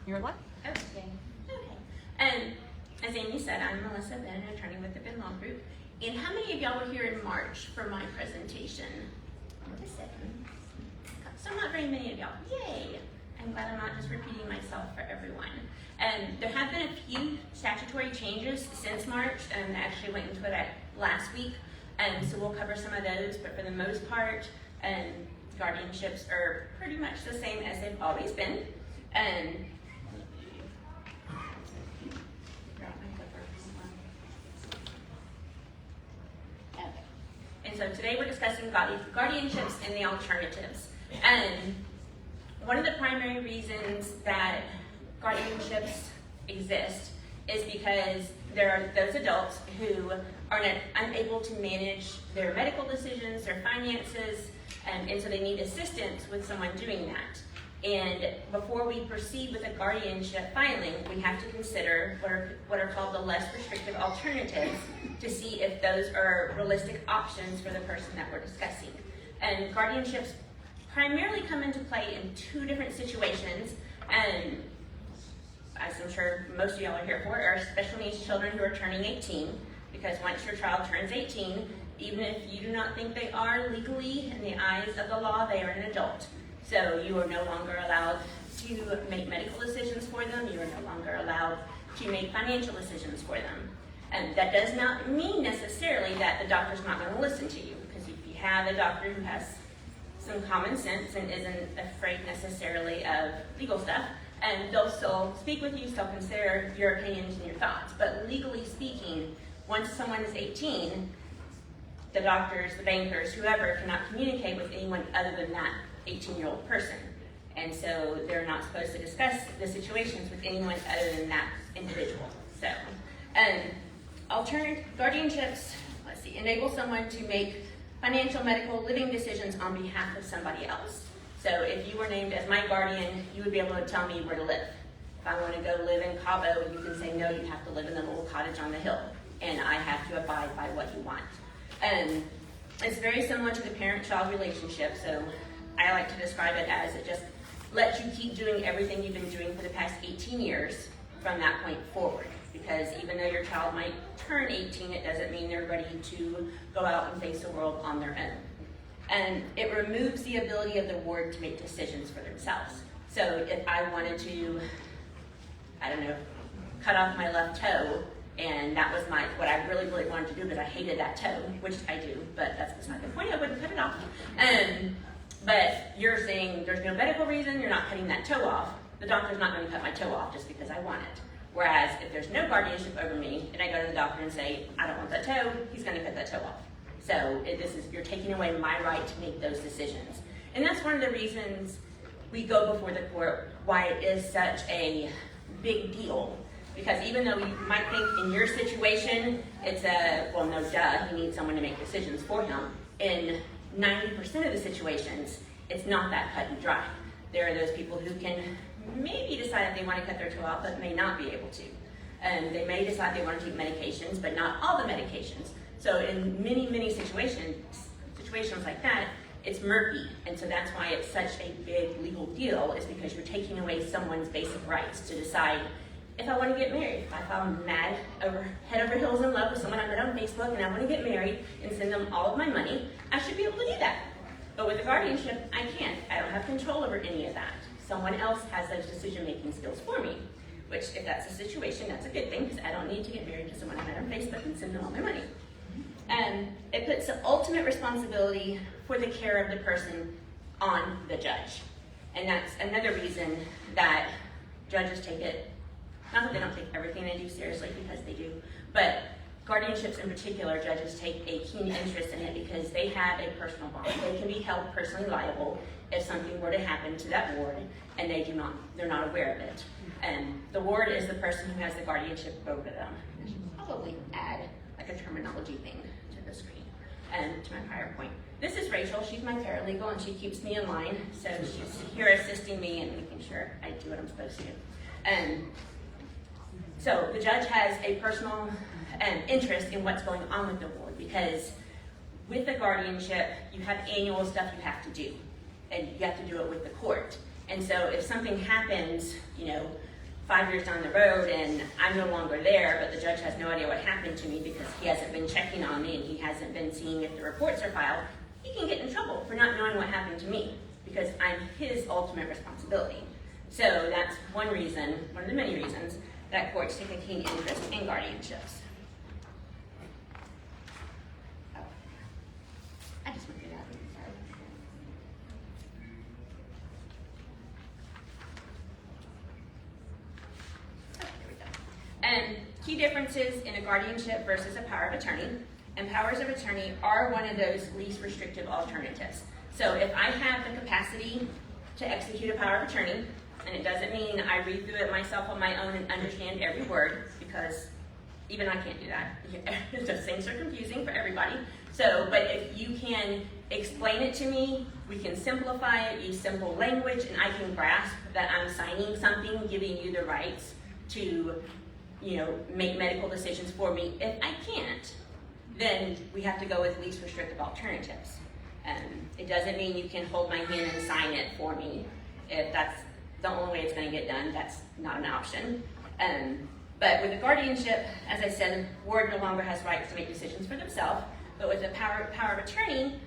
You're what? Okay. And as Amy said, I'm Melissa Benn, an attorney with the Benn Law Group. And how many of y'all were here in March for my presentation? Just a second. So not very many of y'all. Yay! I'm glad I'm not just repeating myself for everyone. And there have been a few statutory changes since March, and I actually went into it last week. And so we'll cover some of those, but for the most part, guardianships are pretty much the same as they've always been. And so today we're discussing guardianships and the alternatives. And one of the primary reasons that guardianships exist is because there are those adults who are unable to manage their medical decisions, their finances, and so they need assistance with someone doing that. And before we proceed with a guardianship filing, we have to consider what are called the less restrictive alternatives to see if those are realistic options for the person that we're discussing. And guardianships primarily come into play in two different situations, and as I'm sure most of y'all are here for, are special needs children who are turning 18, because once your child turns 18, even if you do not think they are legally in the eyes of the law, they are an adult. So you are no longer allowed to make medical decisions for them. You are no longer allowed to make financial decisions for them. And that does not mean necessarily that the doctor's not going to listen to you, because if you have a doctor who has some common sense and isn't afraid necessarily of legal stuff, and they'll still speak with you, still consider your opinions and your thoughts. But legally speaking, once someone is 18, the doctors, the bankers, whoever cannot communicate with anyone other than that 18-year-old person. And so they're not supposed to discuss the situations with anyone other than that individual. So, guardianships, enable someone to make financial, medical, living decisions on behalf of somebody else. So if you were named as my guardian, you would be able to tell me where to live. If I want to go live in Cabo, you can say, no, you have to live in the little cottage on the hill, and I have to abide by what you want. It's very similar to the parent-child relationship, so I like to describe it as it just lets you keep doing everything you've been doing for the past 18 years from that point forward. Because even though your child might turn 18, it doesn't mean they're ready to go out and face the world on their own. And it removes the ability of the ward to make decisions for themselves. So if I wanted to, cut off my left toe, and that was what I really, really wanted to do because I hated that toe, which I do, but that's beside the point. I wouldn't cut it off. But you're saying there's no medical reason, you're not cutting that toe off. The doctor's not going to cut my toe off just because I want it. Whereas if there's no guardianship over me, and I go to the doctor and say, I don't want that toe, he's going to cut that toe off. So you're taking away my right to make those decisions. And that's one of the reasons we go before the court, why it is such a big deal. Because even though you might think in your situation, it's he needs someone to make decisions for him. In 90% of the situations, it's not that cut and dry. There are those people who can maybe decide if they want to cut their toe off, but may not be able to. And they may decide they want to take medications, but not all the medications. So in many, many situations like that, it's murky. And so that's why it's such a big legal deal, is because you're taking away someone's basic rights to decide if I want to get married. If I'm mad head over heels in love with someone I met on Facebook and I want to get married and send them all of my money, I should be able to do that. But with the guardianship, I can't. I don't have control over any of that. Someone else has those decision-making skills for me, which if that's the situation, that's a good thing, because I don't need to get married to someone I met on Facebook and send them all my money. It puts the ultimate responsibility for the care of the person on the judge. And that's another reason that judges take it, not that they don't take everything they do seriously, because they do, but guardianships in particular, judges take a keen interest in it because they have a personal bond. They can be held personally liable if something were to happen to that ward and they're not aware of it. And the ward is the person who has the guardianship over them. I should probably add like a terminology thing to the screen and to my prior point. This is Rachel. She's my paralegal and she keeps me in line. So she's here assisting me and making sure I do what I'm supposed to do. So the judge has a personal interest in what's going on with the ward, because with the guardianship, you have annual stuff you have to do, and you have to do it with the court. And so if something happens, 5 years down the road and I'm no longer there, but the judge has no idea what happened to me because he hasn't been checking on me and he hasn't been seeing if the reports are filed, he can get in trouble for not knowing what happened to me because I'm his ultimate responsibility. So that's one reason, one of the many reasons, that courts take a keen interest in guardianships. Oh, I just went through that. Sorry. Okay, here we go. Key differences in a guardianship versus a power of attorney. And powers of attorney are one of those least restrictive alternatives. So if I have the capacity to execute a power of attorney, and it doesn't mean I read through it myself on my own and understand every word, because even I can't do that. Those things are confusing for everybody. So, but if you can explain it to me, we can simplify it, use simple language, and I can grasp that I'm signing something, giving you the rights to, make medical decisions for me. If I can't, then we have to go with least restrictive alternatives. It doesn't mean you can hold my hand and sign it for me. If that's the only way it's going to get done, that's not an option. But with a guardianship, as I said, the ward no longer has rights to make decisions for themselves. But with a power of attorney,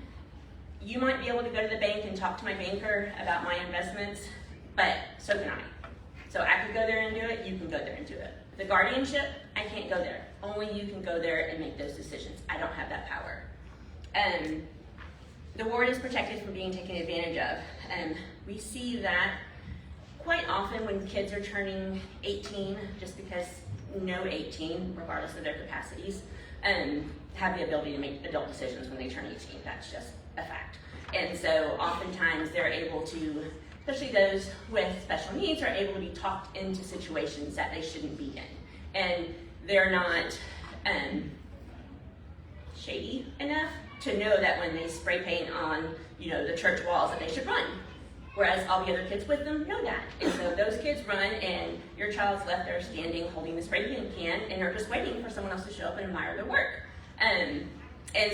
you might be able to go to the bank and talk to my banker about my investments, but so can I. So I could go there and do it, you can go there and do it. The guardianship, I can't go there. Only you can go there and make those decisions. I don't have that power. The ward is protected from being taken advantage of. We see that quite often when kids are turning 18, just because no 18, regardless of their capacities, have the ability to make adult decisions when they turn 18. That's just a fact. And so oftentimes they're able to, especially those with special needs, are able to be talked into situations that they shouldn't be in. And they're not shady enough to know that when they spray paint on, the church walls that they should run. Whereas all the other kids with them know that. And so those kids run and your child's left there standing holding the spray paint can and they're just waiting for someone else to show up and admire their work. And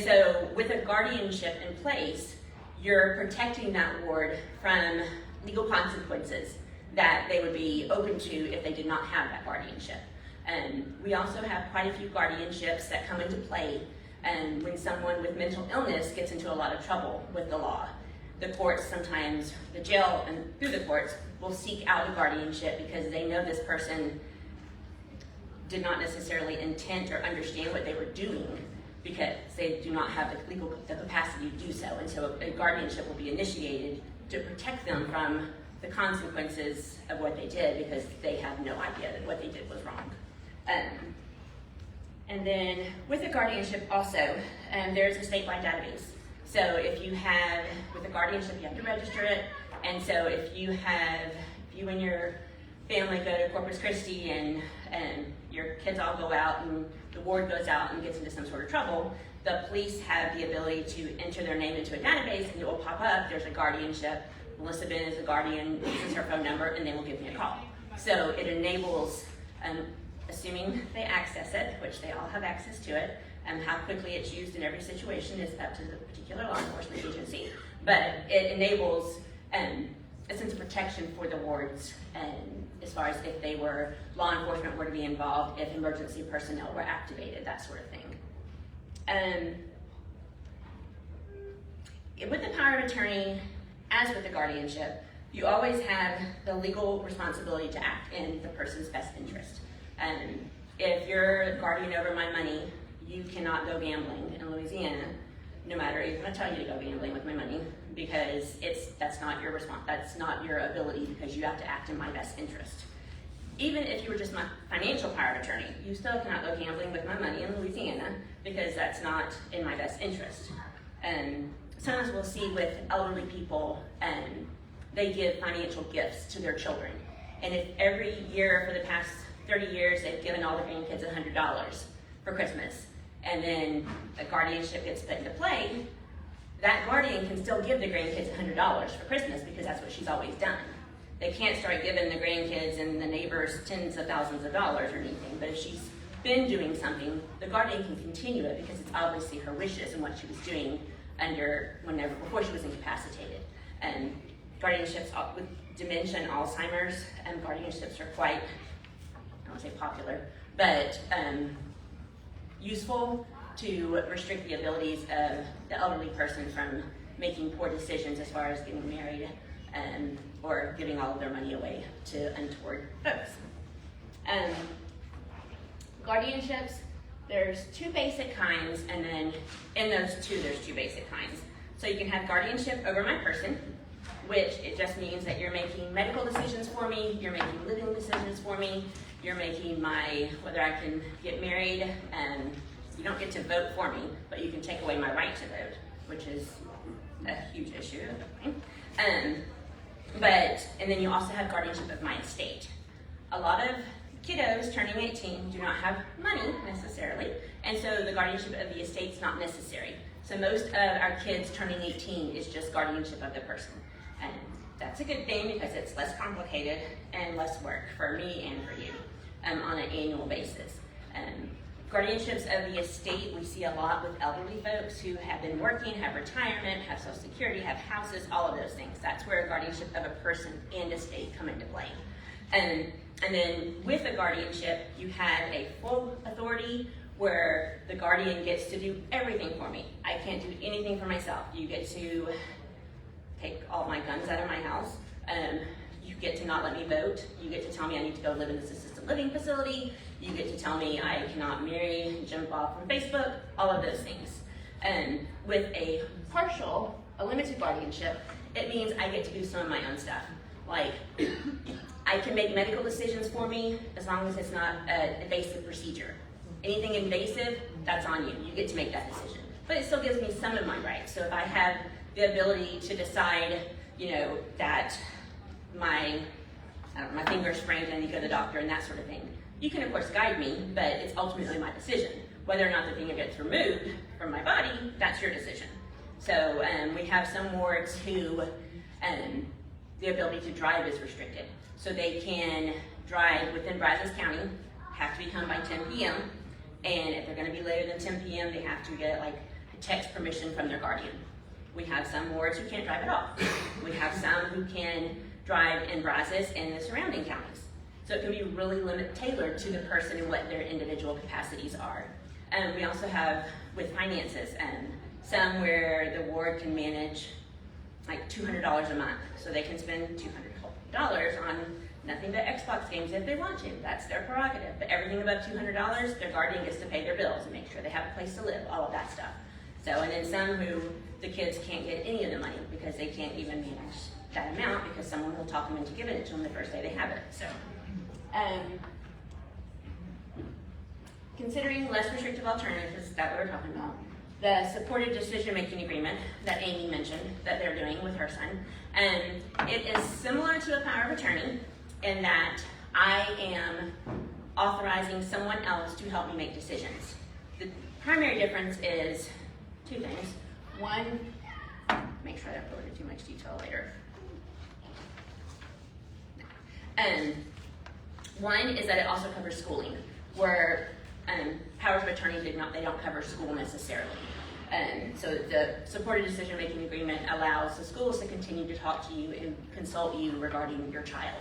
so with a guardianship in place, you're protecting that ward from legal consequences that they would be open to if they did not have that guardianship. We also have quite a few guardianships that come into play when someone with mental illness gets into a lot of trouble with the law. The courts sometimes, the jail and through the courts, will seek out a guardianship because they know this person did not necessarily intend or understand what they were doing because they do not have the capacity to do so. And so a guardianship will be initiated to protect them from the consequences of what they did because they have no idea that what they did was wrong. And then with a guardianship also, there's a statewide database. So if you have, with a guardianship, you have to register it. And so if you and your family go to Corpus Christi and your kids all go out and the ward goes out and gets into some sort of trouble, the police have the ability to enter their name into a database and it will pop up, there's a guardianship, Melissa Benn is a guardian, this is her phone number, and they will give me a call. So it enables, assuming they access it, which they all have access to it, how quickly it's used in every situation is up to the particular law enforcement agency, but it enables a sense of protection for the wards as far as if law enforcement were to be involved, if emergency personnel were activated, that sort of thing. With the power of attorney, as with the guardianship, you always have the legal responsibility to act in the person's best interest. If you're guardian over my money, you cannot go gambling in Louisiana, no matter if I tell you to go gambling with my money, because that's not your ability, because you have to act in my best interest. Even if you were just my financial power of attorney, you still cannot go gambling with my money in Louisiana, because that's not in my best interest. Sometimes we'll see with elderly people, they give financial gifts to their children. And if every year for the past 30 years they've given all their grandkids $100 for Christmas, and then a guardianship gets put into play, that guardian can still give the grandkids $100 for Christmas because that's what she's always done. They can't start giving the grandkids and the neighbors tens of thousands of dollars or anything, but if she's been doing something, the guardian can continue it because it's obviously her wishes and what she was doing before she was incapacitated. And guardianships dementia and Alzheimer's, guardianships are quite, I don't want to say popular, but useful to restrict the abilities of the elderly person from making poor decisions as far as getting married or giving all of their money away to untoward folks. Guardianships, there's two basic kinds, and then in those two, there's two basic kinds. So you can have guardianship over my person, which it just means that you're making medical decisions for me, you're making living decisions for me, you're making whether I can get married, and you don't get to vote for me, but you can take away my right to vote, which is a huge issue. And then you also have guardianship of my estate. A lot of kiddos turning 18 do not have money necessarily, and so the guardianship of the estate's not necessary. So most of our kids turning 18 is just guardianship of the person. And that's a good thing because it's less complicated and less work for me and for you on an annual basis. Guardianships of the estate, we see a lot with elderly folks who have been working, have retirement, have Social Security, have houses, all of those things. That's where guardianship of a person and estate come into play. And then with a guardianship, you have a full authority where the guardian gets to do everything for me. I can't do anything for myself. You get to take all my guns out of my house. You get to not let me vote. You get to tell me I need to go live in this assisted living facility. You get to tell me I cannot marry, jump off from Facebook, all of those things. With a limited guardianship, it means I get to do some of my own stuff. Like, I can make medical decisions for me as long as it's not an invasive procedure. Anything invasive, that's on you. You get to make that decision. But it still gives me some of my rights. So if I have the ability to decide, that my finger's sprained and I need to go to the doctor and that sort of thing, you can of course guide me, but it's ultimately my decision. Whether or not the finger gets removed from my body, that's your decision. So we have some wards who the ability to drive is restricted. So they can drive within Brazos County, have to be home by 10 p.m. And if they're going to be later than 10 p.m., they have to get a text permission from their guardian. We have some wards who can't drive at all. We have some who can drive in Brazos and the surrounding counties. So it can be really tailored to the person and what their individual capacities are. We also have, with finances, some where the ward can manage $200 a month. So they can spend $200 on nothing but Xbox games if they want to. That's their prerogative. But everything above $200, their guardian gets to pay their bills and make sure they have a place to live, all of that stuff. So, and then some who the kids can't get any of the money because they can't even manage that amount because someone will talk them into giving it to them the first day they have it. So, considering less restrictive alternatives, is that what we're talking about? The supported decision-making agreement that Amy mentioned that they're doing with her son, it is similar to a power of attorney in that I am authorizing someone else to help me make decisions. The primary difference is two things. One, make sure I don't go into too much detail later. One is that it also covers schooling, where powers of attorney they don't cover school necessarily. So the supported decision-making agreement allows the schools to continue to talk to you and consult you regarding your child.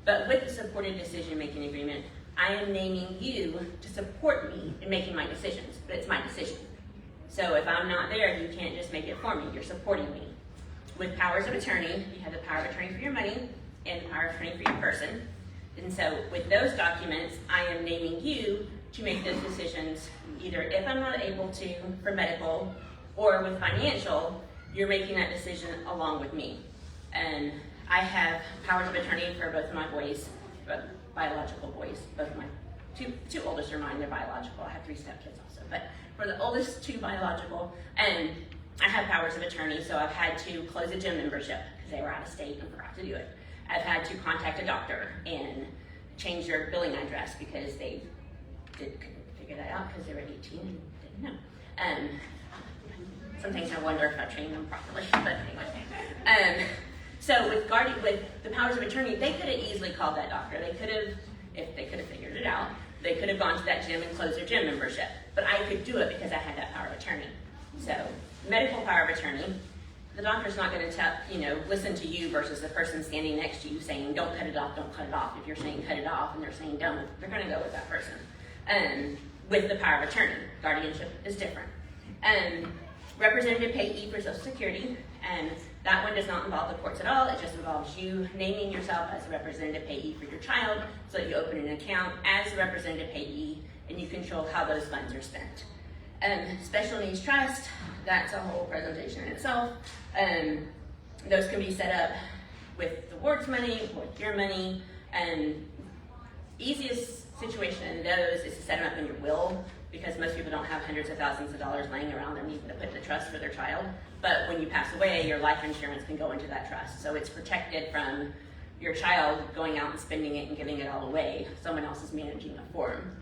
But with the supported decision-making agreement, I am naming you to support me in making my decisions, but it's my decision. So if I'm not there, you can't just make it for me, you're supporting me. With powers of attorney, you have the power of attorney for your money and the power of attorney for your person. And so with those documents, I am naming you to make those decisions, either if I'm not able to for medical or with financial, you're making that decision along with me. And I have powers of attorney for both of my boys, biological boys, both of my two oldest are mine, they're biological. I have 3 stepkids also, but for the oldest 2 biological, and I have powers of attorney, so I've had to close a gym membership because they were out of state and forgot to do it. I've had to contact a doctor and change their billing address because they couldn't figure that out because they were 18 and didn't know. Sometimes I wonder if I trained them properly, but anyway. So with the powers of attorney, they could have easily called that doctor. They could have, if they could have figured it out, they could have gone to that gym and closed their gym membership. But I could do it because I had that power of attorney. So medical power of attorney, the doctor's not going to tell, listen to you versus the person standing next to you saying, don't cut it off, don't cut it off. If you're saying cut it off and they're saying don't, they're going to go with that person. With the power of attorney. Guardianship is different. Representative payee for Social Security, and that one does not involve the courts at all. It just involves you naming yourself as a representative payee for your child, so that you open an account as a representative payee and you control how those funds are spent. Special needs trust, that's a whole presentation in itself. Those can be set up with the ward's money, with your money. Easiest situation in those is to set them up in your will, because most people don't have hundreds of thousands of dollars laying around them needing to put in a trust for their child. But when you pass away, your life insurance can go into that trust. So it's protected from your child going out and spending it and giving it all away. Someone else is managing it for them.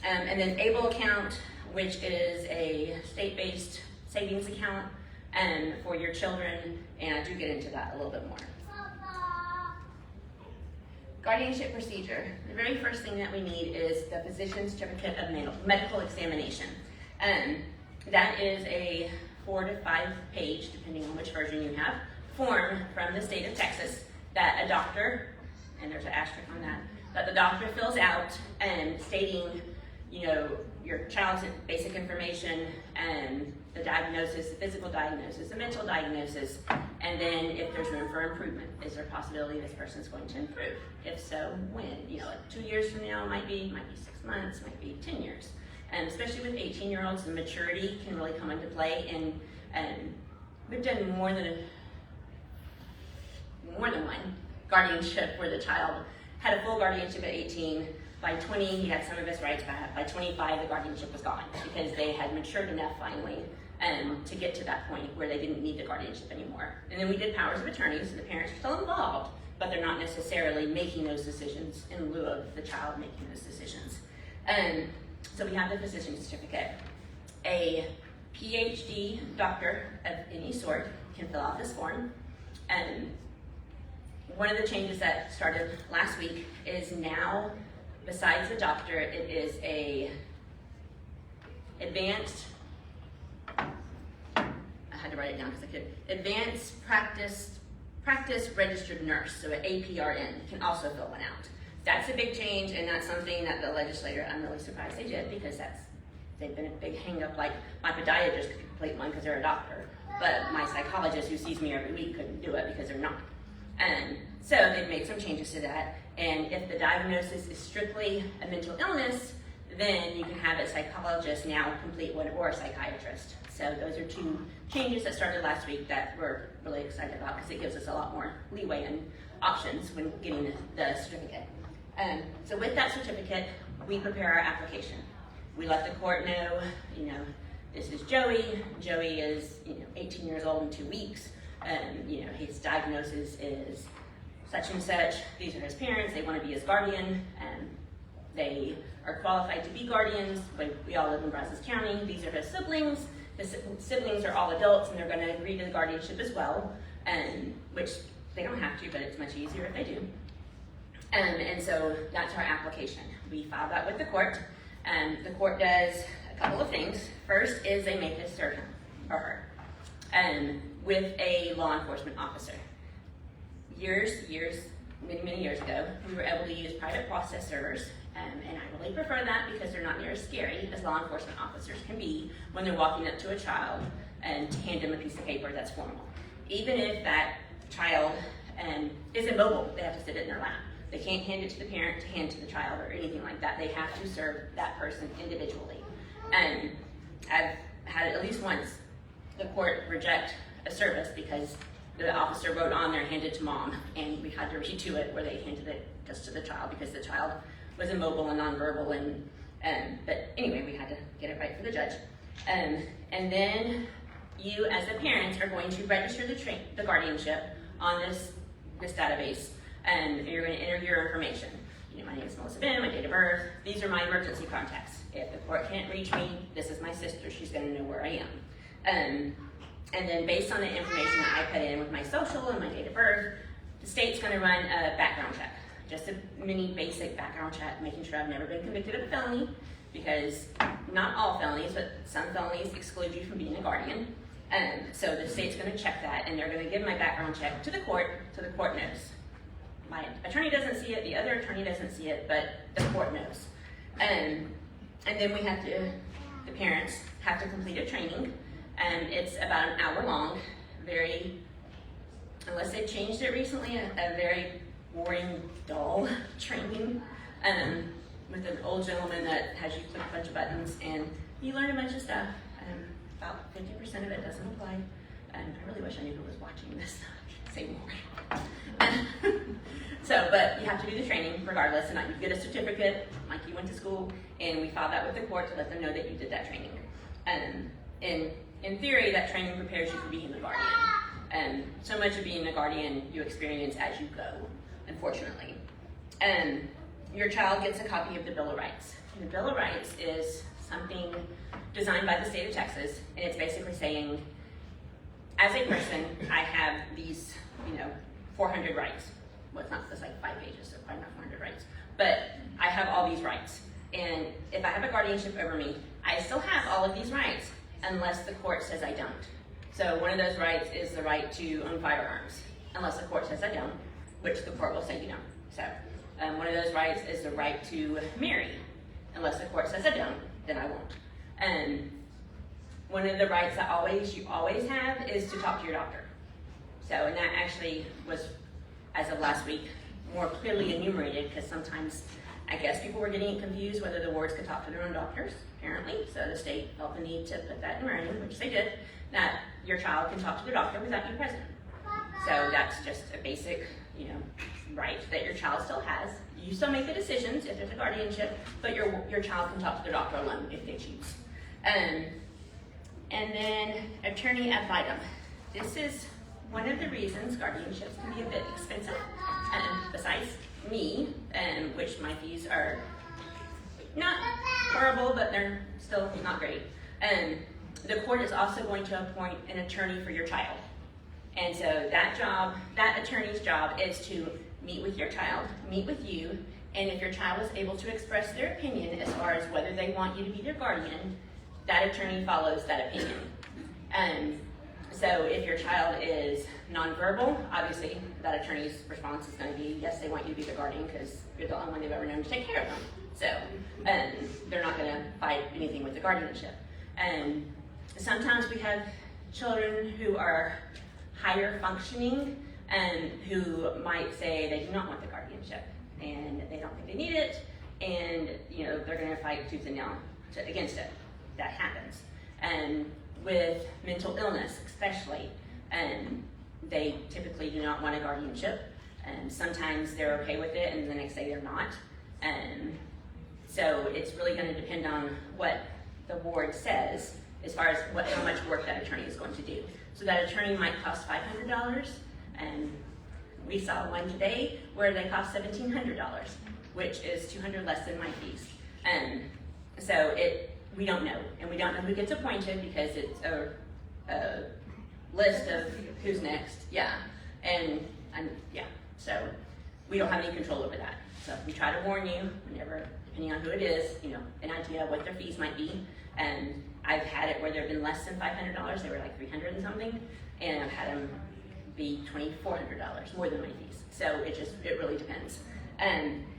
And then ABLE account, which is a state-based savings account for your children, and I do get into that a little bit more. Guardianship procedure. The very first thing that we need is the physician's certificate of medical examination. That is a 4 to 5 page, depending on which version you have, form from the state of Texas that a doctor, and there's an asterisk on that the doctor fills out stating, your child's basic information and the diagnosis, the physical diagnosis, the mental diagnosis, and then if there's room for improvement. Is there a possibility this person's going to improve? If so, when? 2 years from now, might be 6 months, might be 10 years. And especially with 18-year-olds, the maturity can really come into play, and we've done more than one guardianship where the child had a full guardianship at 18. By 20, he had some of his rights back. By 25, the guardianship was gone because they had matured enough finally to get to that point where they didn't need the guardianship anymore. And then we did powers of attorney, so the parents are still involved, but they're not necessarily making those decisions in lieu of the child making those decisions. So we have the physician's certificate. A PhD doctor of any sort can fill out this form. One of the changes that started last week is now, besides the doctor, it is a advanced, I had to write it down because I could, advanced practice registered nurse, so an APRN can also fill one out. That's a big change, and that's something that the legislator, I'm really surprised they did, because they've been a big hang up. Like my podiatrist could complete one because they're a doctor, but my psychologist who sees me every week couldn't do it because they're not. So they've made some changes to that, and if the diagnosis is strictly a mental illness, then you can have a psychologist now complete one, or a psychiatrist. So those are 2 changes that started last week that we're really excited about, because it gives us a lot more leeway and options when getting the certificate. So with that certificate, we prepare our application. We let the court know, this is Joey. Joey is, 18 years old in 2 weeks. His diagnosis is such and such. These are his parents. They want to be his guardian. They are qualified to be guardians. We all live in Brazos County. These are his siblings. His siblings are all adults, and they're going to agree to the guardianship as well, which they don't have to, but it's much easier if they do. And so that's our application. We file that with the court. The court does a couple of things. First is they make us serve him or her with a law enforcement officer. Many years ago, we were able to use private process servers, and I really prefer that because they're not near as scary as law enforcement officers can be when they're walking up to a child and to hand them a piece of paper that's formal. Even if that child is immobile, they have to sit it in their lap. They can't hand it to the parent to hand to the child or anything like that. They have to serve that person individually. And I've had it at least once the court reject a service because the officer wrote on there, hand it to mom, and we had to redo it where they handed it just to the child because the child was immobile and nonverbal, but anyway, we had to get it right for the judge. And then you as a parent are going to register the guardianship on this database, and you're going to enter your information. My name is Melissa Benn, my date of birth. These are my emergency contacts. If the court can't reach me, this is my sister. She's going to know where I am. And then based on the information that I put in with my social and my date of birth, the state's going to run a background check. Just a mini basic background check, making sure I've never been convicted of a felony, because not all felonies, but some felonies exclude you from being a guardian. So the state's going to check that, and they're going to give my background check to the court, so the court knows. My attorney doesn't see it, the other attorney doesn't see it, but the court knows. And then we have to, the parents have to complete a training, and it's about an hour long, very, unless they changed it recently, a very boring, dull training with an old gentleman that has you click a bunch of buttons, and you learn a bunch of stuff. About 50% of it doesn't apply. I really wish I knew who was watching this. Say more. But you have to do the training regardless, and you get a certificate like you went to school, and we filed that with the court to let them know that you did that training. In theory, that training prepares you for being a guardian. So much of being a guardian you experience as you go, unfortunately. Your child gets a copy of the Bill of Rights. And the Bill of Rights is something designed by the state of Texas, and it's basically saying, as a person, I have these, 400 rights. Well, it's like 5 pages, so probably not 400 rights. But I have all these rights. And if I have a guardianship over me, I still have all of these rights, unless the court says I don't. So one of those rights is the right to own firearms, unless the court says I don't, which the court will say you don't. So one of those rights is the right to marry, unless the court says I don't, then I won't. One of the rights that you always have is to talk to your doctor. So, and that actually was, as of last week, more clearly enumerated, because sometimes I guess people were getting confused whether the wards could talk to their own doctors, apparently. So the state felt the need to put that in writing, which they did, that your child can talk to their doctor without you present. So that's just a basic, right that your child still has. You still make the decisions if there's a guardianship, but your child can talk to their doctor alone if they choose. And then attorney ad litem. This is one of the reasons guardianships can be a bit expensive. Besides me, which my fees are not horrible, but they're still not great. The court is also going to appoint an attorney for your child. And so that attorney's job is to meet with your child, meet with you, and if your child is able to express their opinion as far as whether they want you to be their guardian, that attorney follows that opinion. So if your child is nonverbal, obviously that attorney's response is going to be, yes, they want you to be their guardian because you're the only one they've ever known to take care of them. So they're not going to fight anything with the guardianship. Sometimes we have children who are higher functioning and who might say they do not want the guardianship and they don't think they need it, and they're going to fight tooth and nail against it. That happens. And with mental illness especially, they typically do not want a guardianship, and sometimes they're okay with it and the next day they're not. So it's really going to depend on what the board says as far as how much work that attorney is going to do. So that attorney might cost $500, and we saw one today where they cost $1,700, which is $200 less than my fees. So we don't know, and we don't know who gets appointed because it's a list of who's next. So we don't have any control over that. So we try to warn you whenever, depending on who it is, an idea of what their fees might be. And I've had it where they've been less than $500. They were like $300 and something, and I've had them be $2,400 more than my fees. So it really depends.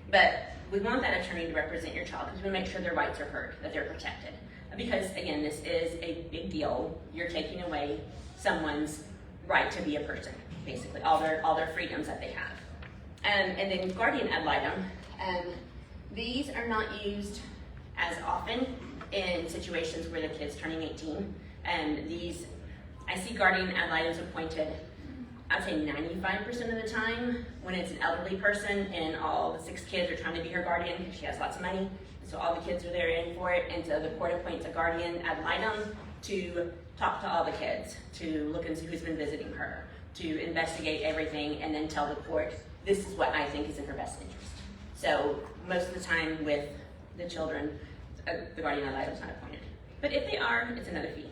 But we want that attorney to represent your child because we make sure their rights are heard, that they're protected. Because again, this is a big deal. You're taking away someone's right to be a person, basically, all their freedoms that they have. And then guardian ad litem. These are not used as often in situations where the kid's turning 18. And I see guardian ad litems appointed, I'd say 95% of the time when it's an elderly person and all the 6 kids are trying to be her guardian because she has lots of money. So all the kids are there in for it, and so the court appoints a guardian ad litem to talk to all the kids, to look and see who's been visiting her, to investigate everything, and then tell the court, this is what I think is in her best interest. So most of the time with the children, the guardian ad litem is not appointed. But if they are, it's another fee.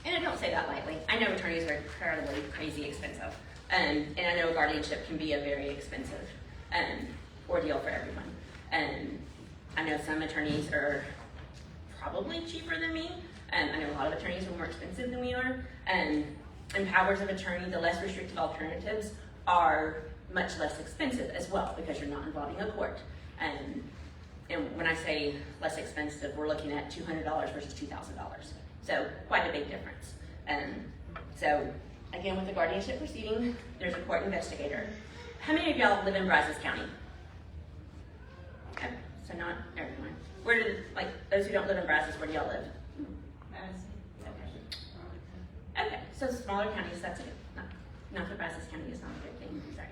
And I don't say that lightly. I know attorneys are incredibly crazy expensive. And I know guardianship can be a very expensive ordeal for everyone. And I know some attorneys are probably cheaper than me, I know a lot of attorneys are more expensive than we are. And powers of attorney, the less restrictive alternatives, are much less expensive as well because you're not involving a court. And when I say less expensive, we're looking at $200 versus $2,000. So quite a big difference. So again, with the guardianship proceeding, there's a court investigator. How many of y'all live in Brazos County? Okay, so not everyone. Where do, like, those who don't live in Brazos, where do y'all live? Okay, so smaller counties, that's good. Not that Brazos County is not a good thing, sorry.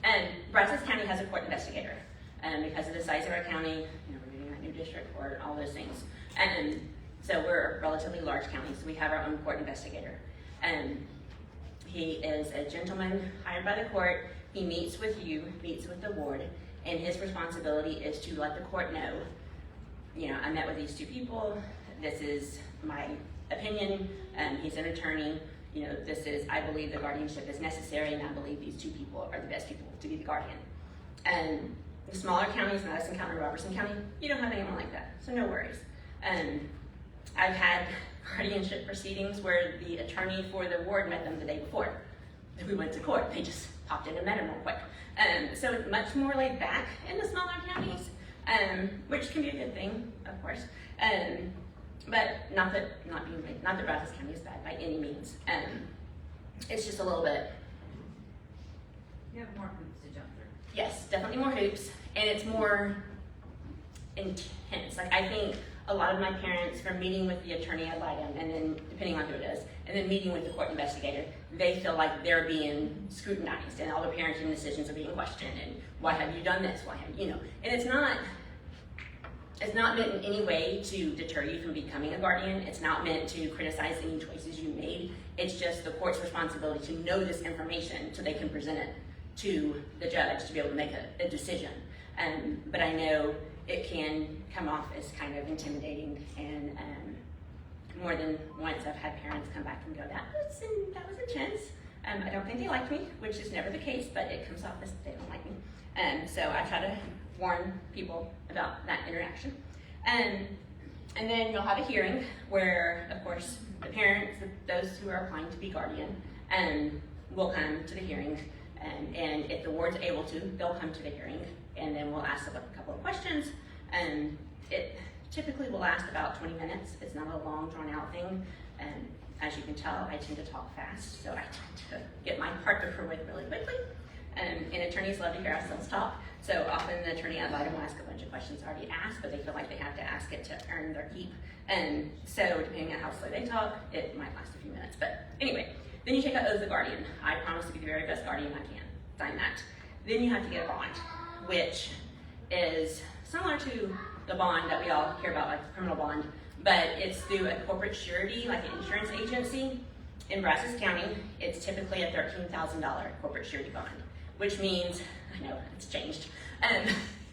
And Brazos County has a court investigator. And because of the size of our county, we're getting that new district court, all those things. And so we're a relatively large county, so we have our own court investigator. And he is a gentleman hired by the court. He meets with you, meets with the ward, and his responsibility is to let the court know, I met with these two people, this is my opinion, he's an attorney, I believe the guardianship is necessary, and I believe these two people are the best people to be the guardian. And the smaller counties, Madison County, Robertson County, you don't have anyone like that, so no worries. I've had guardianship proceedings where the attorney for the ward met them the day before. We went to court, they just popped in and met him real quick. So it's much more laid back in the smaller counties, which can be a good thing, of course. But not that Brazos County is bad by any means. It's just a little bit. You have more hoops to jump through. Yes, definitely more hoops, and it's more intense. Like, I think a lot of my parents, from meeting with the attorney ad litem, and then depending on who it is, and then meeting with the court investigator, they feel like they're being scrutinized, and all the parenting decisions are being questioned, and why have you done this? Why have and it's not meant in any way to deter you from becoming a guardian. It's not meant to criticize any choices you made. It's just the court's responsibility to know this information so they can present it to the judge to be able to make a decision. But I know it can come off as kind of intimidating, and more than once I've had parents come back and go, that was intense. I don't think they liked me, which is never the case, but it comes off as they don't like me. So I try to warn people about that interaction. And then you'll have a hearing where, of course, the parents, those who are applying to be guardian, will come to the hearing. And if the ward's able to, they'll come to the hearing, and then we'll ask them a couple of questions. And it typically will last about 20 minutes. It's not a long, drawn-out thing. And as you can tell, I tend to talk fast, so I tend to get my part over with really quickly. And attorneys love to hear ourselves talk. So often the attorney ad litem will ask a bunch of questions already asked, but they feel like they have to ask it to earn their keep. And so depending on how slow they talk, it might last a few minutes. But anyway, then you take an oath of guardian. I promise to be the very best guardian I can. Sign that. Then you have to get a bond, which is similar to the bond that we all hear about, like the criminal bond, but it's through a corporate surety, like an insurance agency. In Brazos County, it's typically a $13,000 corporate surety bond, which means, I know it's changed,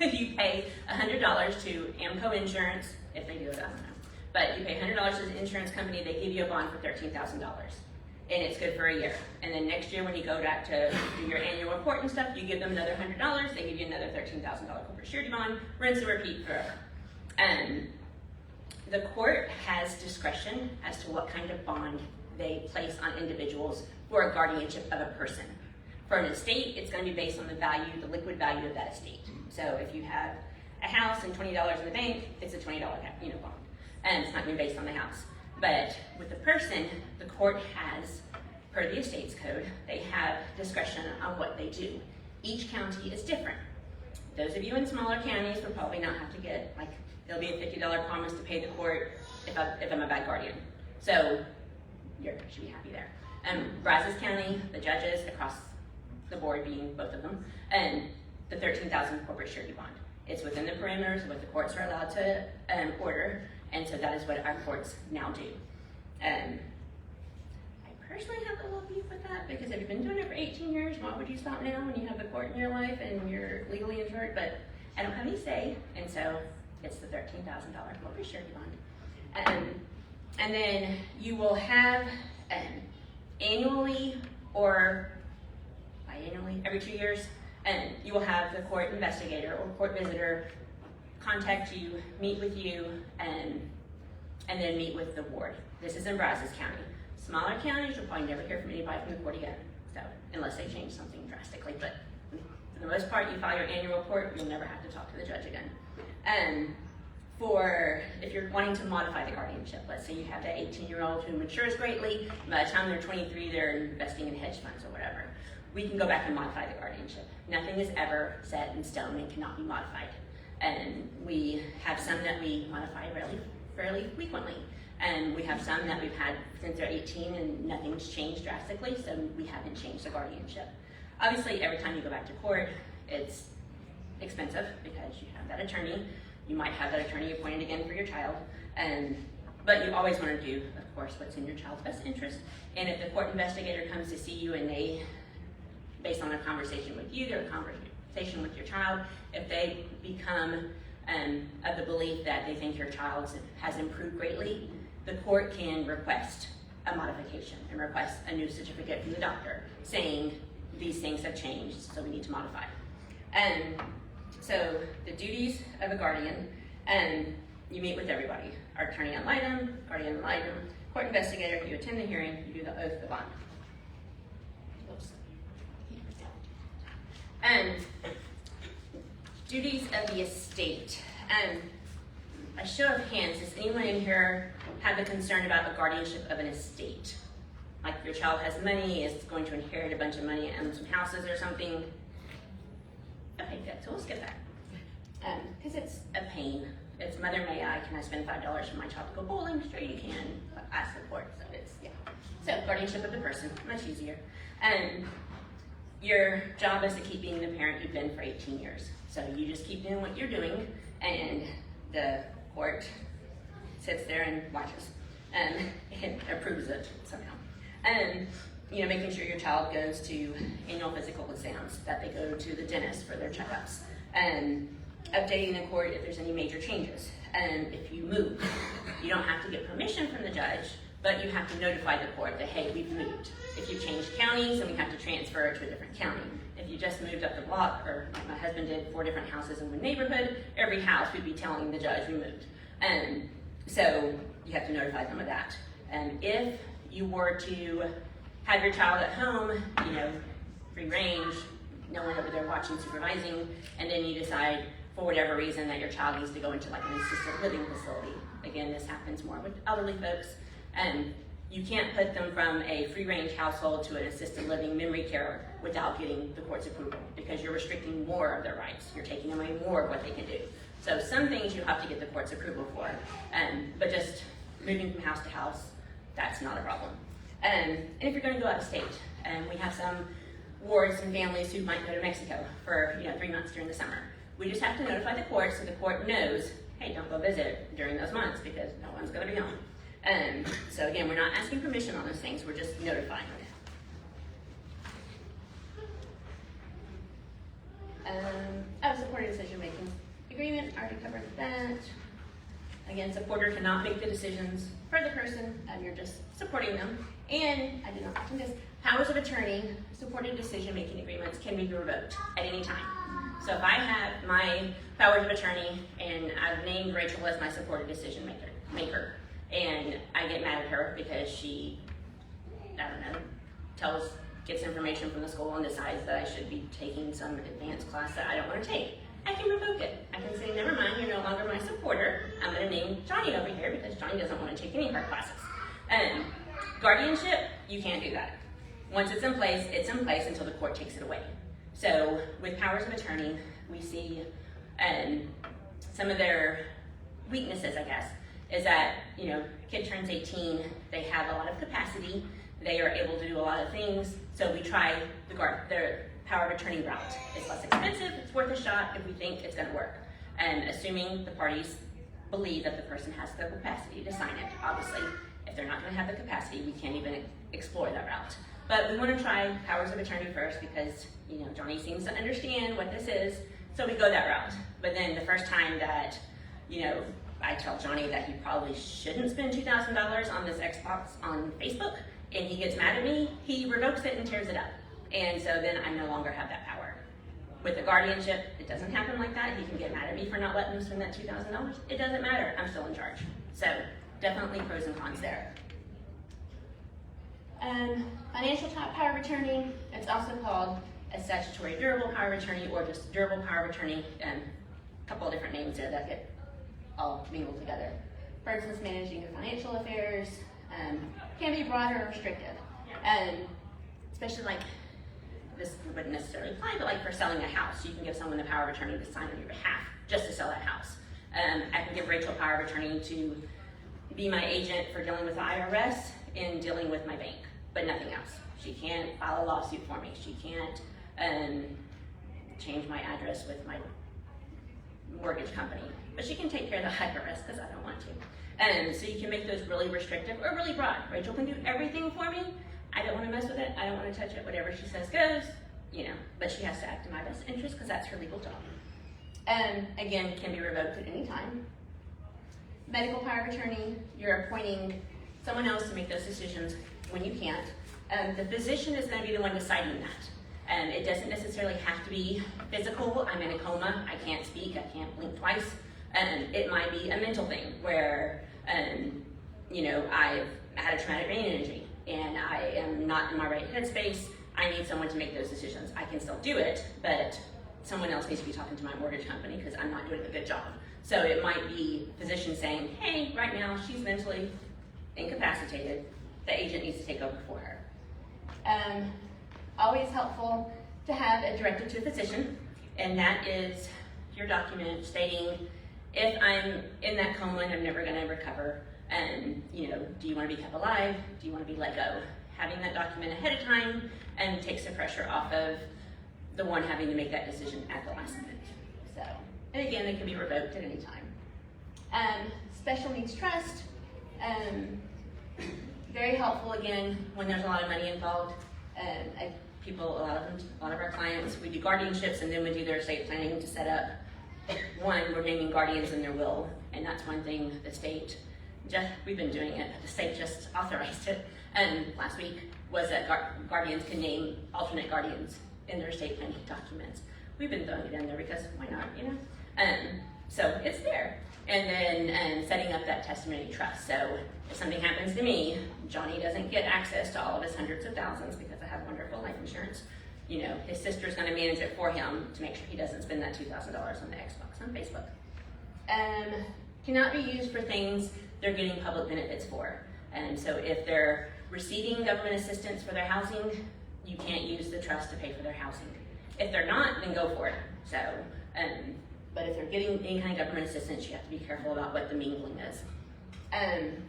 you pay $100 to AMCO Insurance, if they do it, I don't know, but you pay $100 to the insurance company, they give you a bond for $13,000, and it's good for a year. And then next year when you go back to do your annual report and stuff, you give them another $100, they give you another $13,000 corporate surety bond, rinse and repeat forever. The court has discretion as to what kind of bond they place on individuals for a guardianship of a person. For an estate, it's going to be based on the value, the liquid value of that estate. So if you have a house and $20 in the bank, it's a $20 bond, and it's not going to be based on the house. But with the person, the court has, per the estates code, they have discretion on what they do. Each county is different. Those of you in smaller counties will probably not have to get, like, there'll be a $50 promise to pay the court if I'm a bad guardian. So you should be happy there. Brazos County, the judges across the board, being both of them, and the $13,000 corporate surety bond. It's within the perimeters of what the courts are allowed to order, and so that is what our courts now do. I personally have a little beef with that, because if you've been doing it for 18 years, why would you stop now when you have the court in your life and you're legally insured? But I don't have any say, and so it's the $13,000 corporate surety bond. And then you will have annually or biannually, every 2 years, and you will have the court investigator or court visitor contact you, meet with you, and then meet with the ward. This is in Brazos County. Smaller counties, you'll probably never hear from anybody from the court again, so, unless they change something drastically, but for the most part, you file your annual report, you'll never have to talk to the judge again. If you're wanting to modify the guardianship, let's say you have that 18-year-old who matures greatly, by the time they're 23, they're investing in hedge funds or whatever. We can go back and modify the guardianship. Nothing is ever set in stone and cannot be modified. And we have some that we modify fairly frequently. And we have some that we've had since they're 18 and nothing's changed drastically, so we haven't changed the guardianship. Obviously, every time you go back to court, it's expensive because you have that attorney. You might have that attorney appointed again for your child, but you always want to do, of course, what's in your child's best interest. And if the court investigator comes to see you and they, based on a conversation with you, their conversation with your child, if they become of the belief that they think your child has improved greatly, the court can request a modification and request a new certificate from the doctor saying these things have changed, so we need to modify. So the duties of a guardian, you meet with everybody. Our attorney ad litem, guardian ad litem, court investigator, you attend the hearing, you do the oath of bond. Oops. Duties of the estate. A show of hands, does anyone in here have a concern about the guardianship of an estate? Like your child has money, is going to inherit a bunch of money and some houses or something? Okay, good, so we'll skip that. Because it's a pain. It's mother may I, can I spend $5 for my child to go bowling? Sure you can, but I support, so it's, yeah. So guardianship of the person, much easier. Your job is to keep being the parent you've been for 18 years. So you just keep doing what you're doing, and the court sits there and watches and approves it somehow. Making sure your child goes to annual physical exams, that they go to the dentist for their checkups, updating the court if there's any major changes. If you move, you don't have to get permission from the judge, but you have to notify the court that, hey, we've moved. If you change counties, then we have to transfer it to a different county. If you just moved up the block, or like my husband did, 4 different houses in one neighborhood, every house would be telling the judge we moved. So you have to notify them of that. If you were to have your child at home, free range, no one over there watching, supervising, and then you decide for whatever reason that your child needs to go into like an assisted living facility. Again, this happens more with elderly folks. You can't put them from a free range household to an assisted living memory care without getting the court's approval, because you're restricting more of their rights. You're taking away more of what they can do. So some things you have to get the court's approval for, but just moving from house to house, that's not a problem. And if you're going to go out of state, we have some wards and families who might go to Mexico for 3 months during the summer. We just have to notify the court so the court knows, hey, don't go visit during those months because no one's going to be home. So again, we're not asking permission on those things, we're just notifying them. Supporter decision-making agreement, already covered that. Again, supporter cannot make the decisions for the person, you're just supporting them. And I did not mention this, powers of attorney, supported decision-making agreements can be revoked at any time. So if I have my powers of attorney and I've named Rachel as my supported decision maker, and I get mad at her because she, gets information from the school and decides that I should be taking some advanced class that I don't want to take, I can revoke it. I can say, never mind, you're no longer my supporter. I'm going to name Johnny over here because Johnny doesn't want to take any of her classes. Guardianship, you can't do that. Once it's in place until the court takes it away. So with powers of attorney, we see some of their weaknesses, I guess, is that, kid turns 18, they have a lot of capacity, they are able to do a lot of things, so we try their power of attorney route. It's less expensive, it's worth a shot if we think it's going to work. And assuming the parties believe that the person has the capacity to sign it. Obviously, if they're not going to have the capacity, we can't even explore that route. But we want to try powers of attorney first because, Johnny seems to understand what this is, so we go that route. But then the first time that, I tell Johnny that he probably shouldn't spend $2,000 on this Xbox on Facebook, and he gets mad at me, he revokes it and tears it up. And so then I no longer have that power. With the guardianship, it doesn't happen like that. He can get mad at me for not letting him spend that $2,000. It doesn't matter, I'm still in charge. So definitely pros and cons there. Financial power of attorney, it's also called a statutory durable power of attorney or just durable power of attorney, and a couple of different names there that get all mingled together. For instance, managing your financial affairs can be broad or restrictive. Especially like, this wouldn't necessarily apply, but like for selling a house, you can give someone the power of attorney to sign on your behalf just to sell that house. I can give Rachel power of attorney to be my agent for dealing with the IRS and dealing with my bank, but nothing else. She can't file a lawsuit for me. She can't change my address with my mortgage company, but she can take care of the IRS because I don't want to. So you can make those really restrictive or really broad. Rachel can do everything for me. I don't want to mess with it. I don't want to touch it. Whatever she says goes, you know, but she has to act in my best interest because that's her legal job. Again, can be revoked at any time. Medical power of attorney, you're appointing someone else to make those decisions when you can't. The physician is going to be the one deciding that. It doesn't necessarily have to be physical. I'm in a coma, I can't speak, I can't blink twice. It might be a mental thing where, you know, I've had a traumatic brain injury and I am not in my right headspace. I need someone to make those decisions. I can still do it, but someone else needs to be talking to my mortgage company because I'm not doing a good job. So it might be physician saying, hey, right now she's mentally incapacitated. The agent needs to take over for her. Always helpful to have a directive to a physician, and that is your document stating if I'm in that coma and I'm never going to recover, you know, do you want to be kept alive? Do you want to be let go? Having that document ahead of time takes the pressure off of the one having to make that decision at the last minute. So, and again, it can be revoked at any time. Special needs trust, very helpful again when there's a lot of money involved. A lot of our clients, we do guardianships and then we do their estate planning to set up. One, we're naming guardians in their will, and that's one thing the state, we've been doing it, the state just authorized it, last week, was that guardians can name alternate guardians in their estate planning documents. We've been throwing it in there because why not, you know? So it's there. And then setting up that testimony trust. So if something happens to me, Johnny doesn't get access to all of his hundreds of thousands because I have wonderful life insurance. You know, his sister's gonna manage it for him to make sure he doesn't spend that $2,000 on the Xbox on Facebook. Cannot be used for things they're getting public benefits for. So if they're receiving government assistance for their housing, you can't use the trust to pay for their housing. If they're not, then go for it. So, but if they're getting any kind of government assistance, you have to be careful about what the mingling is. And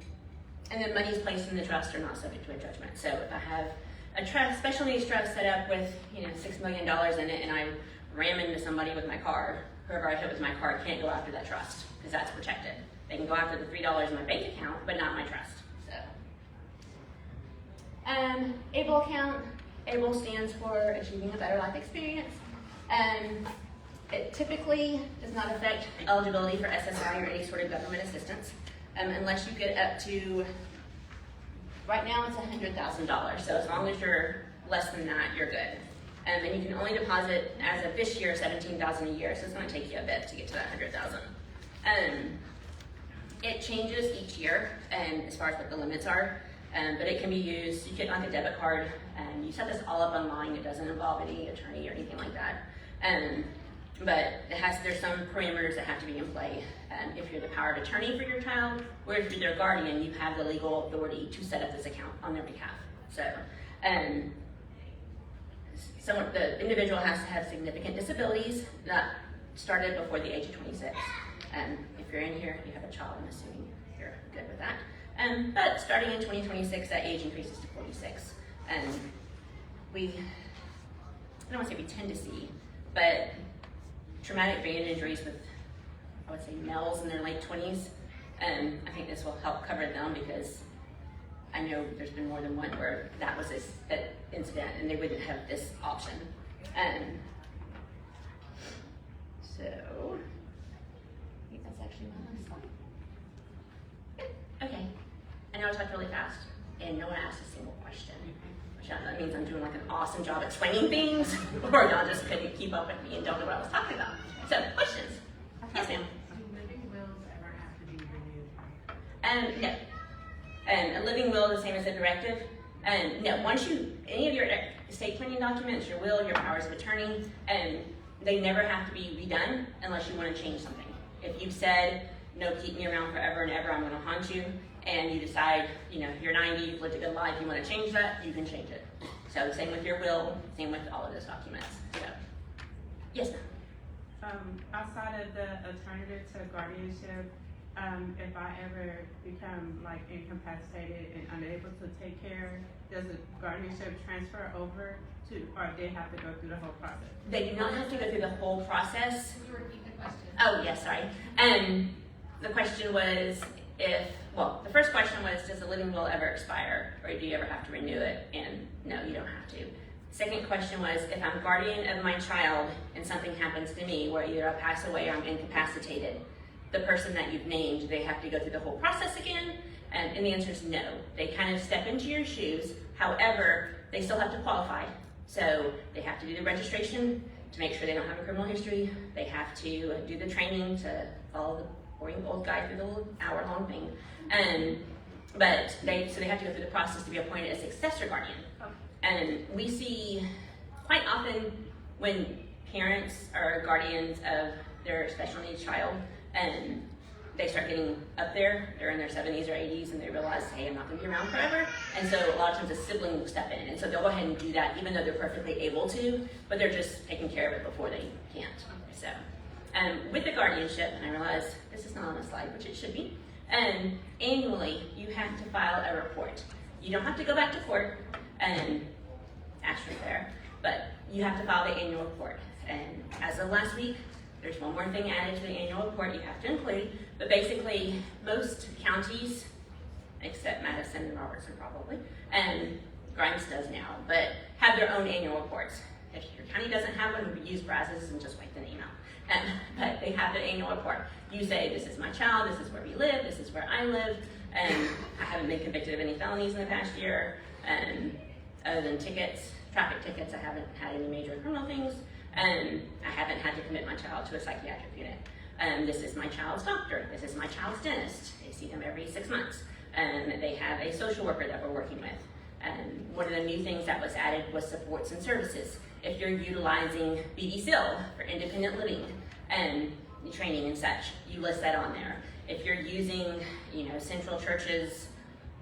then monies placed in the trust are not subject to a judgment. So if I have a trust, special needs trust set up with, you know, $6 million in it and I ram into somebody with my car, whoever I hit with my car can't go after that trust because that's protected. They can go after the $3 in my bank account, but not my trust. So, ABLE account. ABLE stands for Achieving a Better Life Experience. It typically does not affect eligibility for SSI or any sort of government assistance unless you get up to, right now it's $100,000. So as long as you're less than that, you're good. And you can only deposit, as of this year, $17,000 a year. So it's going to take you a bit to get to that $100,000. It changes each year as far as what the limits are. But it can be used, you get like a debit card, and you set this all up online. It doesn't involve any attorney or anything like that. But there's some parameters that have to be in play. If you're the power of attorney for your child, or if you're their guardian, you have the legal authority to set up this account on their behalf. So, the individual has to have significant disabilities that started before the age of 26. If you're in here, you have a child, I'm assuming you're good with that. But starting in 2026, that age increases to 46. I don't want to say we tend to see, but traumatic brain injuries with, I would say, males in their late 20s, I think this will help cover them because I know there's been more than one where that was that incident and they wouldn't have this option. So, I think that's actually my last slide. Okay, I know I talked really fast and no one asked a single question. That means I'm doing like an awesome job explaining things, or y'all just couldn't keep up with me and don't know what I was talking about. So, questions? Yes, ma'am. Do living wills ever have to be renewed? No. A living will is the same as a directive. No, once any of your estate planning documents, your will, your powers of attorney, they never have to be redone unless you want to change something. If you've said, no, keep me around forever and ever, I'm going to haunt you, and you decide, you're 90, you've lived a good life, you want to change that, you can change it. So same with your will, same with all of those documents. So, yes, ma'am. Outside of the alternative to guardianship, if I ever become like incapacitated and unable to take care, does the guardianship transfer over to, or they have to go through the whole process? They do not have to go through the whole process. Can you repeat the question? Oh, yes, sorry. The question was the first question was, does the living will ever expire, or do you ever have to renew it? And no, you don't have to. Second question was, if I'm guardian of my child and something happens to me, where either I pass away or I'm incapacitated, the person that you've named, do they have to go through the whole process again? And the answer is no. They kind of step into your shoes. However, they still have to qualify. So they have to do the registration to make sure they don't have a criminal history. They have to do the training to follow the boring old guy through the little hour-long thing. But they have to go through the process to be appointed a successor guardian. And we see quite often when parents are guardians of their special needs child, and they start getting up there, they're in their 70s or 80s, and they realize, hey, I'm not going to be around forever. And so a lot of times a sibling will step in, and so they'll go ahead and do that, even though they're perfectly able to, but they're just taking care of it before they can't. So, with the guardianship, and I realize this is not on the slide, which it should be, annually you have to file a report. You don't have to go back to court and asterisk there, but you have to file the annual report. And as of last week, there's one more thing added to the annual report you have to include, but basically most counties, except Madison and Robertson probably, and Grimes does now, but have their own annual reports. If your county doesn't have one, use Brazos and just write the name out. But they have their annual report. You say, this is my child, this is where we live, this is where I live, and I haven't been convicted of any felonies in the past year, and other than traffic tickets, I haven't had any major criminal things. I haven't had to commit my child to a psychiatric unit. This is my child's doctor. This is my child's dentist. They see them every 6 months. They have a social worker that we're working with. One of the new things that was added was supports and services. If you're utilizing BD-SIL for independent living and training and such, you list that on there. If you're using, Central Church's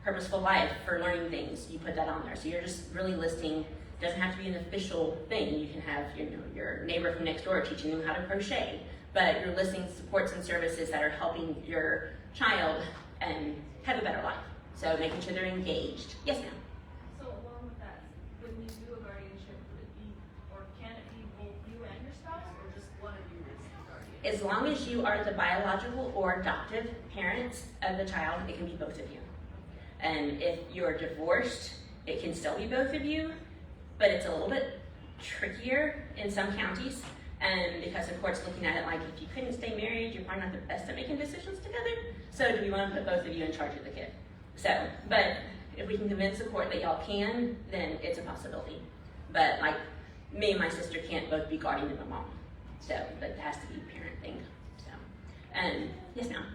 Purposeful Life for learning things, you put that on there. So you're just really listing. Doesn't have to be an official thing. You can have your neighbor from next door teaching them how to crochet, but you're listing supports and services that are helping your child and have a better life. So making sure they're engaged. Yes, ma'am. So along with that, when you do a guardianship, would it be, or can it be both you and your spouse, or just one of you is the guardian? As long as you are the biological or adoptive parents of the child, it can be both of you. And if you're divorced, it can still be both of you. But it's a little bit trickier in some counties, and because the court's looking at it like, if you couldn't stay married, you're probably not the best at making decisions together. So do we want to put both of you in charge of the kid? So, but if we can convince the court that y'all can, then it's a possibility. But like me and my sister can't both be guardian of a mom. So, but it has to be a parent thing. So, yes, ma'am.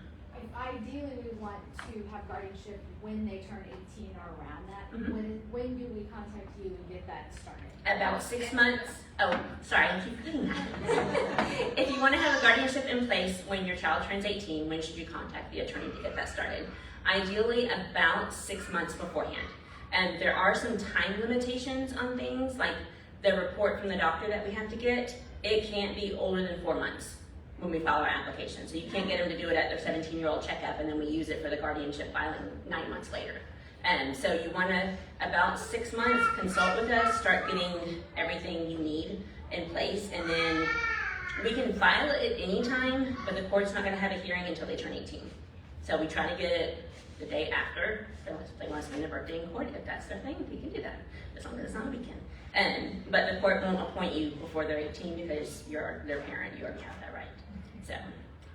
Ideally, we want to have guardianship when they turn 18 or around that. Mhm. When do we contact you and get that started? About 6 months. Oh, sorry, I keep forgetting that. If you want to have a guardianship in place when your child turns 18, when should you contact the attorney to get that started? Ideally, about 6 months beforehand. And there are some time limitations on things, like the report from the doctor that we have to get. It can't be older than 4 months when we file our application. So you can't get them to do it at their 17-year-old checkup and then we use it for the guardianship filing 9 months later. And so you want to, about 6 months, consult with us, start getting everything you need in place, and then we can file it at any time, but the court's not going to have a hearing until they turn 18. So we try to get it the day after, unless they want to spend their birthday in court. If that's their thing, we can do that, as long as it's not a weekend. But the court won't appoint you before they're 18 because you're their parent. You already have that right. So,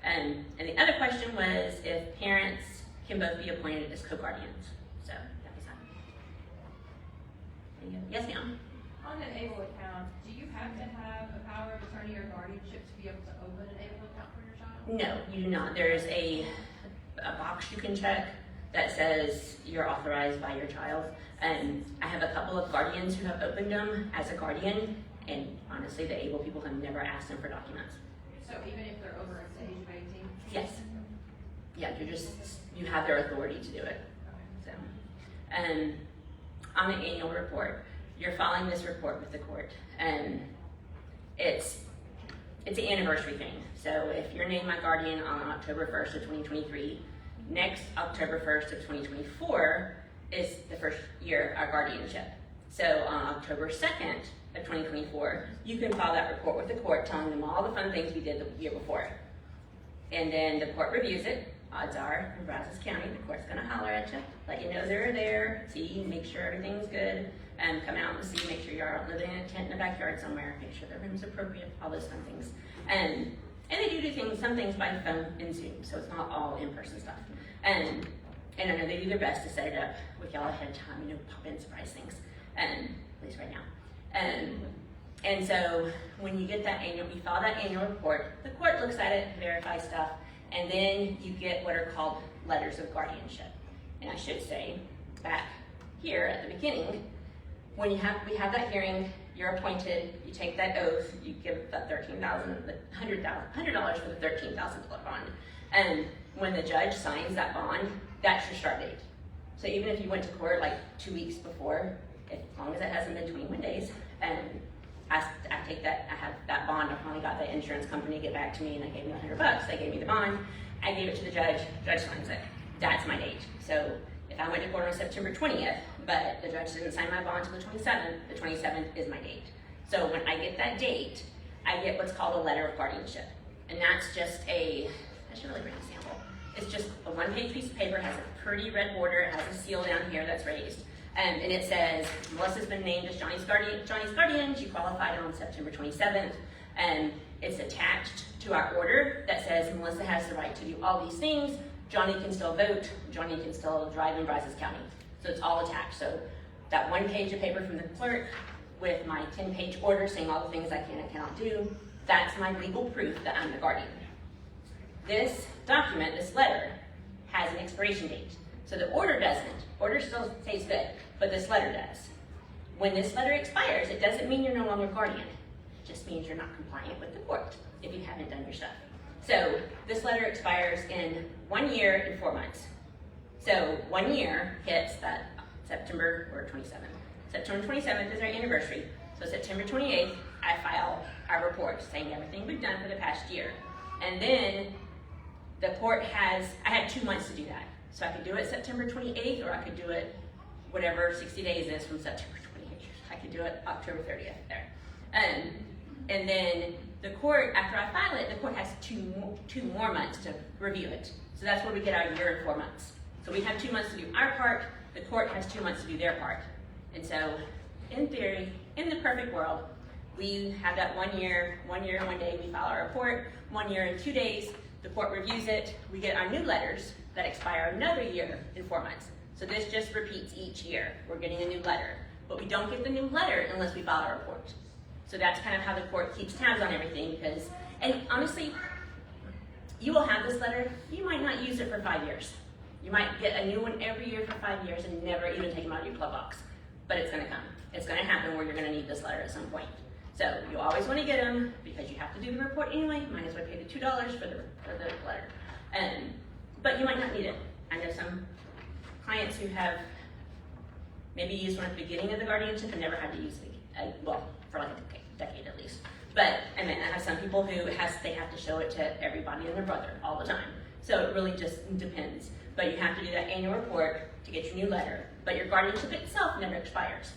and the other question was if parents can both be appointed as co-guardians. So that was that. Yes, ma'am. On an ABLE account, do you have to have a power of attorney or guardianship to be able to open an ABLE account for your child? No, you do not. There's a box you can check that says you're authorized by your child. And I have a couple of guardians who have opened them as a guardian, and honestly, the able people have never asked them for documents. So even if they're over the age of 18? Yes. Yeah, you have their authority to do it. So, on the annual report, you're filing this report with the court, and it's an anniversary thing. So if you're named my guardian on October 1st of 2023, next October 1st of 2024 is the first year of our guardianship. So on October 2nd of 2024, you can file that report with the court telling them all the fun things we did the year before. And then the court reviews it. Odds are, in Brazos County, the court's gonna holler at you, let you know they're there, see, make sure everything's good, and come out and see, make sure you aren't living in a tent in the backyard somewhere, make sure the room's appropriate, all those fun things. And they do some things by phone and Zoom, so it's not all in-person stuff. And I know they do their best to set it up with y'all ahead of time, pop in surprise things, at least right now. And so when you get that you file that annual report, the court looks at it, verifies stuff, and then you get what are called letters of guardianship. And I should say, back here at the beginning, when we have that hearing, you're appointed, you take that oath, you give that $100,000 for the $13,000 bond. And when the judge signs that bond, that's your start date. So even if you went to court like 2 weeks before, as long as it hasn't been 21 days, and I have that bond, I finally got the insurance company to get back to me, and they gave me $100, they gave me the bond, I gave it to the judge signs it. That's my date. So if I went to court on September 20th, but the judge didn't sign my bond until the 27th is my date. So when I get that date, I get what's called a letter of guardianship. And that's just I should really bring a sample. It's just a one-page piece of paper, has a pretty red border, it has a seal down here that's raised. And it says, Melissa's been named as Johnny's guardian, she qualified on September 27th, and it's attached to our order that says Melissa has the right to do all these things, Johnny can still vote, Johnny can still drive in Brazos County. So it's all attached. So that one page of paper from the clerk with my 10-page order saying all the things I can and cannot do, that's my legal proof that I'm the guardian. This document, this letter, has an expiration date. So the order doesn't. Order still stays good, but this letter does. When this letter expires, it doesn't mean you're no longer guardian. It just means you're not compliant with the court if you haven't done your stuff. So this letter expires in 1 year and 4 months. So 1 year hits that September 27th. September 27th is our anniversary. So September 28th, I file our report saying everything we've done for the past year. And then the court I had 2 months to do that. So I could do it September 28th, or I could do it whatever 60 days is from September 28th. I could do it October 30th there. And then the court, after I file it, the court has two more months to review it. So that's where we get our year and 4 months. So we have 2 months to do our part, the court has 2 months to do their part. And so, in theory, in the perfect world, we have that 1 year and 1 day, we file our report, 1 year and 2 days, the court reviews it, we get our new letters that expire another year and 4 months. So this just repeats each year. We're getting a new letter. But we don't get the new letter unless we file our report. So that's kind of how the court keeps tabs on everything and honestly, you will have this letter, you might not use it for 5 years. You might get a new one every year for 5 years and never even take them out of your glove box. But it's gonna come. It's gonna happen where you're gonna need this letter at some point. So you always wanna get them because you have to do the report anyway. Might as well pay the $2 for the letter. But you might not need it. I know some clients who have maybe used one at the beginning of the guardianship and never had to use it, for like a decade at least. But I have some people who they have to show it to everybody and their brother all the time. So it really just depends. But you have to do that annual report to get your new letter. But your guardianship itself never expires.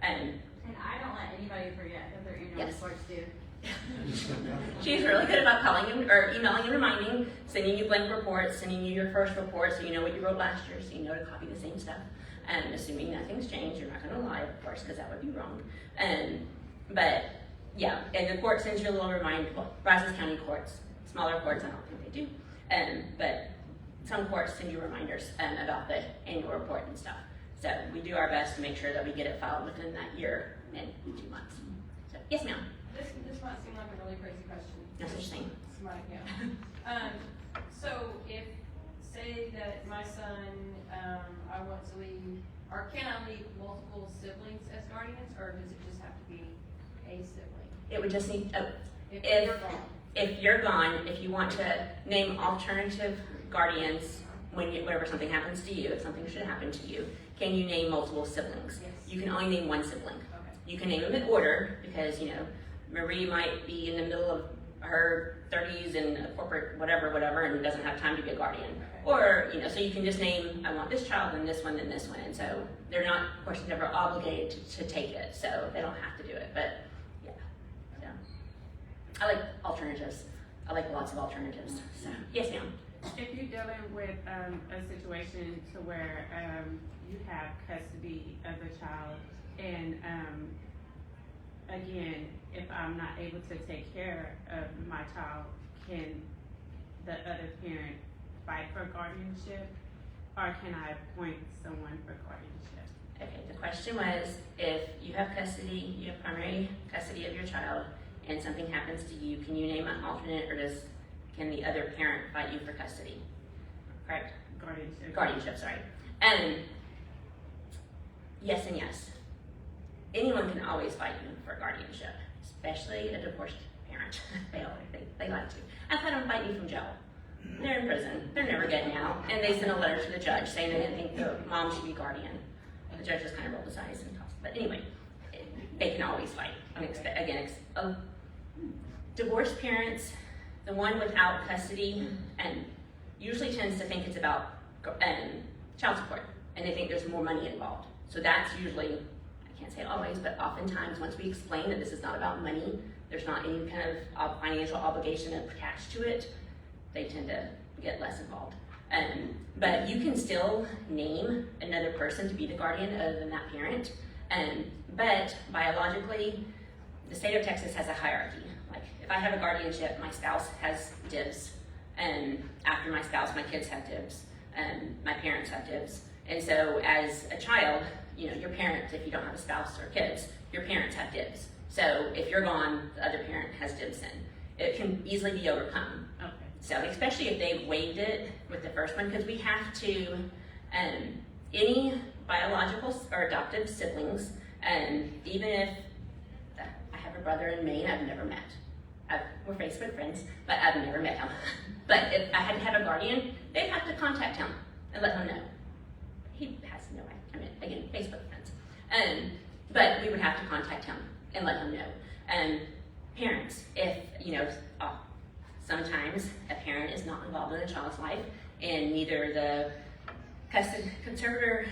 And I don't let anybody forget that their annual Yes. reports due. She's really good about calling you or emailing and reminding, sending you blank reports, sending you your first report so you know what you wrote last year, so you know to copy the same stuff. And assuming nothing's changed, you're not going to lie, of course, because that would be wrong. But yeah, and the court sends you a little reminder. Well, Brazos County courts, smaller courts, I don't think they do. But some courts send you reminders about the annual report and stuff. So we do our best to make sure that we get it filed within that year and 2 months. So yes, ma'am. This might seem like a really crazy question. No such thing. Yeah. So if, say that my son I want to leave, or can I leave multiple siblings as guardians, or does it just have to be a sibling? It would just need, If If- you're gone. if you're gone, if you want to name alternative guardians whenever something happens to you, if something should happen to you, can you name multiple siblings? Yes. You can only name one sibling. Okay. You can name them in order because, Marie might be in the middle of her 30s in a corporate whatever, and doesn't have time to be a guardian. Okay. Or, so you can just name, I want this child, and this one, and this one. And so they're not, of course, never obligated to take it. So they don't have to do it. But, yeah. So I like alternatives. I like lots of alternatives. So, yes, ma'am. If you're dealing with a situation to where you have custody of the child, and again, if I'm not able to take care of my child, can the other parent fight for guardianship, or can I appoint someone for guardianship? Okay, the question was, if you have custody, you have primary custody of your child, and something happens to you, can you name an alternate, or can the other parent fight you for custody? Correct? Guardianship. Guardianship, sorry. Yes and yes. Anyone can always fight you for guardianship, especially a divorced parent. They like to. I've had them fight me from jail. They're in prison. They're never getting out. And they sent a letter to the judge saying they didn't think the mom should be guardian. And the judge just kind of rolled his eyes and tossed. But anyway, they can always fight. Again, divorced parents, the one without custody, and usually tends to think it's about child support, and they think there's more money involved. So that's usually, I can't say always, but oftentimes once we explain that this is not about money, there's not any kind of financial obligation attached to it, they tend to get less involved. But you can still name another person to be the guardian other than that parent. But biologically, the state of Texas has a hierarchy. Like if I have a guardianship, my spouse has dibs. And after my spouse, my kids have dibs. And my parents have dibs. And so as a child, your parents, if you don't have a spouse or kids, your parents have dibs. So if you're gone, the other parent has dibs in. It can easily be overcome. Okay. So especially if they waived it with the first one, because we have to, any biological or adoptive siblings, even if I have a brother in Maine I've never met. We're Facebook friends, but I've never met him. But if I had to have a guardian, they'd have to contact him and let him know. He has no idea. I mean, again, Facebook friends. But we would have to contact him and let him know. Parents, if, sometimes a parent is not involved in a child's life, and neither the conservator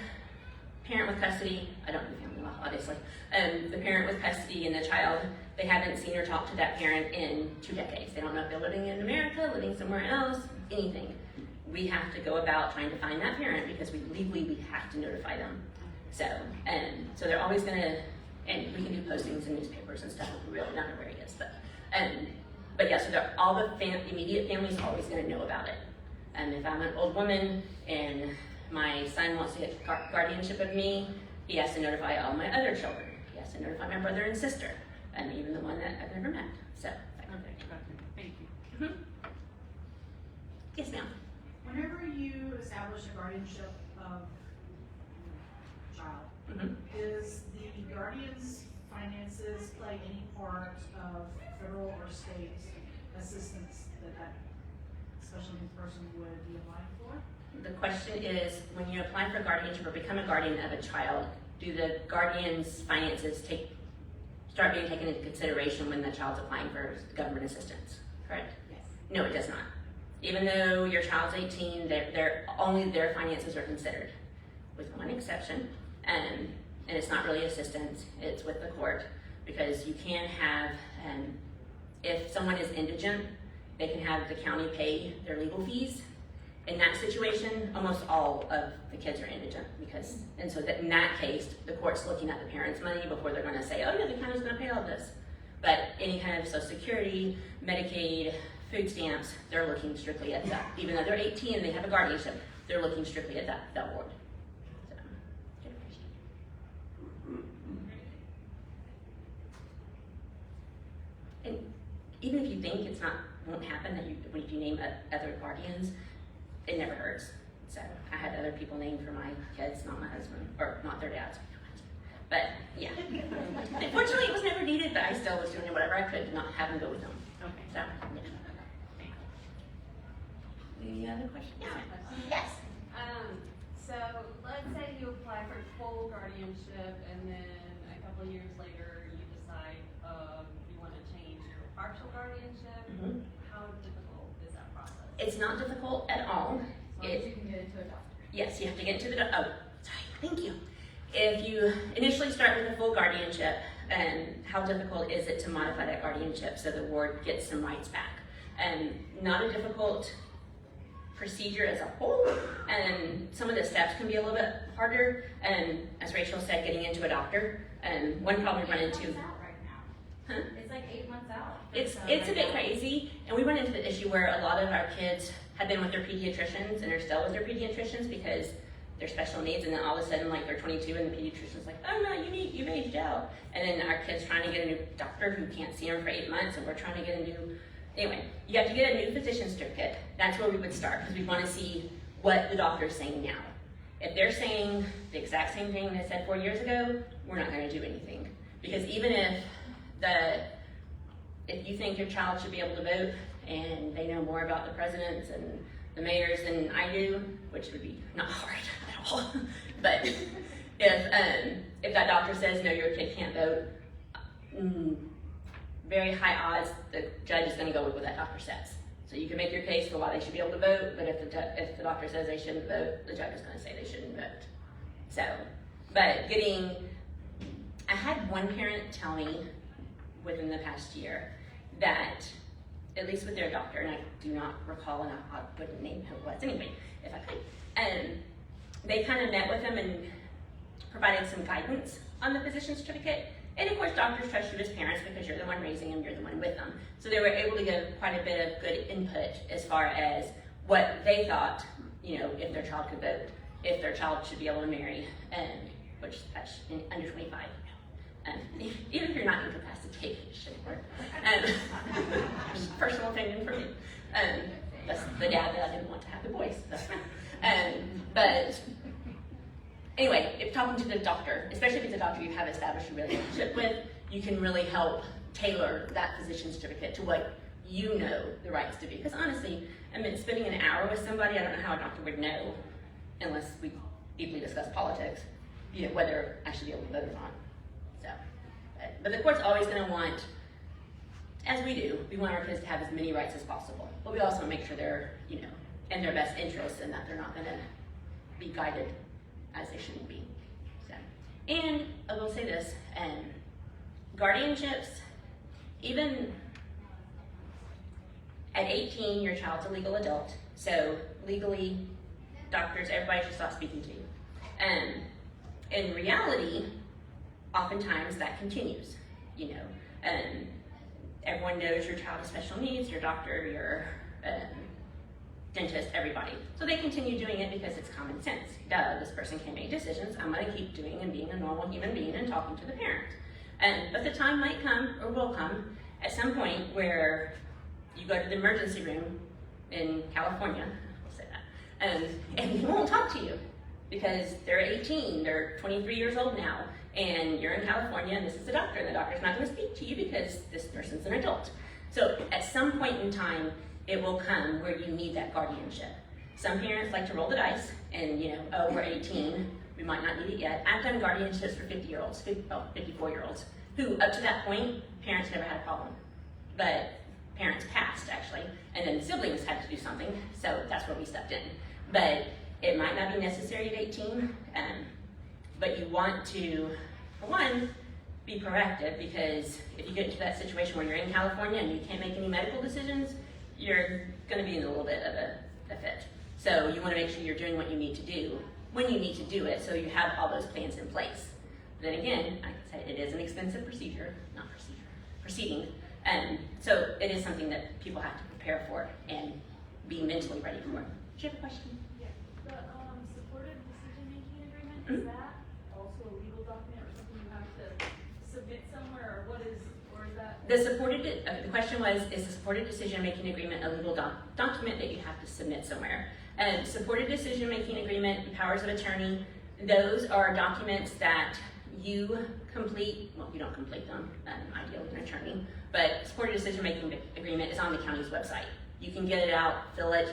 parent with custody, I don't do family law, obviously, the parent with custody and the child, they haven't seen or talked to that parent in 2 decades. They don't know if they're living in America, living somewhere else, anything. We have to go about trying to find that parent because legally we have to notify them. So they're always gonna, and we can do postings in newspapers and stuff. We really don't know where he is, but yeah. So all the immediate family's always gonna know about it. If I'm an old woman and my son wants to get guardianship of me, he has to notify all my other children. He has to notify my brother and sister, and even the one that I've never met. So. Okay, thank you. Yes, ma'am. Whenever you establish a guardianship of a child, does the guardian's finances play any part of federal or state assistance that special needs person would be applying for? The question is, when you apply for guardianship or become a guardian of a child, do the guardian's finances start being taken into consideration when the child's applying for government assistance? Correct? Yes. No, it does not. Even though your child's 18, only their finances are considered, with one exception, and it's not really assistance, it's with the court, because you can have, if someone is indigent, they can have the county pay their legal fees. In that situation, almost all of the kids are indigent, and so that in that case, the court's looking at the parents' money before they're gonna say, oh yeah, the county's gonna pay all this. But any kind of Social Security, Medicaid, food stamps, they're looking strictly at that. Even though they're 18 and they have a guardianship, they're looking strictly at that ward. So, good question. And even if you think won't happen, if you name other guardians, it never hurts. So I had other people named for my kids, not my husband, or not their dads. But yeah, unfortunately it was never needed, but I still was doing whatever I could to not have them go with them. Okay. So, yeah. Any other questions? Yes. So let's say you apply for full guardianship and then a couple of years later you decide, you want to change to a partial guardianship. Mhm. How difficult is that process? It's not difficult at all. As long as you can get into a doctor. Yes, you have to get into the, oh, sorry, thank you. If you initially start with a full guardianship, how difficult is it to modify that guardianship so the ward gets some rights back? Not a difficult procedure as a whole, and some of the steps can be a little bit harder, and as Rachel said, getting into a doctor, one problem we run into. 8 months out right now. Huh? It's like 8 months out. It's a bit crazy, and we run into the issue where a lot of our kids have been with their pediatricians and are still with their pediatricians because they're special needs, and then all of a sudden, like, they're 22 and the pediatrician's like, oh no, you've aged out. And then our kid's trying to get a new doctor who can't see them for 8 months, and we're trying to get a new, anyway, you have to get a new physician certificate. That's where we would start, because we want to see what the doctor's saying now. If they're saying the exact same thing they said 4 years ago, we're not going to do anything. Because even if you think your child should be able to vote, and they know more about the presidents and the mayors than I do, which would be not hard at all, but if that doctor says, no, your kid can't vote, very high odds the judge is going to go with what that doctor says. So you can make your case for why they should be able to vote, but if the doctor says they shouldn't vote, the judge is going to say they shouldn't vote. So, but I had one parent tell me within the past year that, at least with their doctor, and I do not recall, and I wouldn't name who it was anyway, if I could, they kind of met with them and provided some guidance on the physician certificate. And of course, doctors trust you as parents because you're the one raising them, you're the one with them. So they were able to give quite a bit of good input as far as what they thought, if their child could vote, if their child should be able to marry, which that's under 25. Even if you're not incapacitated, it shouldn't work. Personal opinion for me. That's the dad that I didn't want to have the boys. But anyway, if talking to the doctor, especially if it's a doctor you have established a relationship with, you can really help tailor that physician certificate to what you know the rights to be. Because honestly, spending an hour with somebody, I don't know how a doctor would know, unless we deeply discuss politics, whether I should be able to vote or not. So, but the court's always going to want, as we do, we want our kids to have as many rights as possible. But we also make sure they're, in their best interest and that they're not going to be guided as they shouldn't be. So, and I will say this, guardianships, even at 18, your child's a legal adult. So legally, doctors, everybody should stop speaking to you. In reality, oftentimes that continues, everyone knows your child has special needs, your doctor, your dentist, everybody. So they continue doing it because it's common sense. Duh, this person can make decisions, I'm gonna keep doing and being a normal human being and talking to the parent. But the time might come, or will come, at some point where you go to the emergency room in California, we'll say that, and they won't talk to you because they're 18, they're 23 years old now, and you're in California and this is the doctor, and the doctor's not going to speak to you because this person's an adult. So at some point in time, it will come where you need that guardianship. Some parents like to roll the dice and, oh, we're 18, we might not need it yet. I've done guardianships for 50-year-olds, 54-year-olds, who up to that point, parents never had a problem. But parents passed, actually, and then siblings had to do something, so that's where we stepped in. But it might not be necessary at 18, but you want to, for one, be proactive, because if you get into that situation where you're in California and you can't make any medical decisions, you're going to be in a little bit of a fit. So you want to make sure you're doing what you need to do when you need to do it, so you have all those plans in place. Then again, like I said, it is an expensive proceeding, so it is something that people have to prepare for and be mentally ready for. Do you have a question? Yeah, the supported decision-making agreement, is that also a legal document or something you have to submit somewhere, or is that? The question was, is the supported decision-making agreement a legal document that you have to submit somewhere? Supported decision-making agreement and powers of attorney, those are documents that you complete, well, you don't complete them, ideally with an attorney, but supported decision-making agreement is on the county's website. You can get it out, fill it,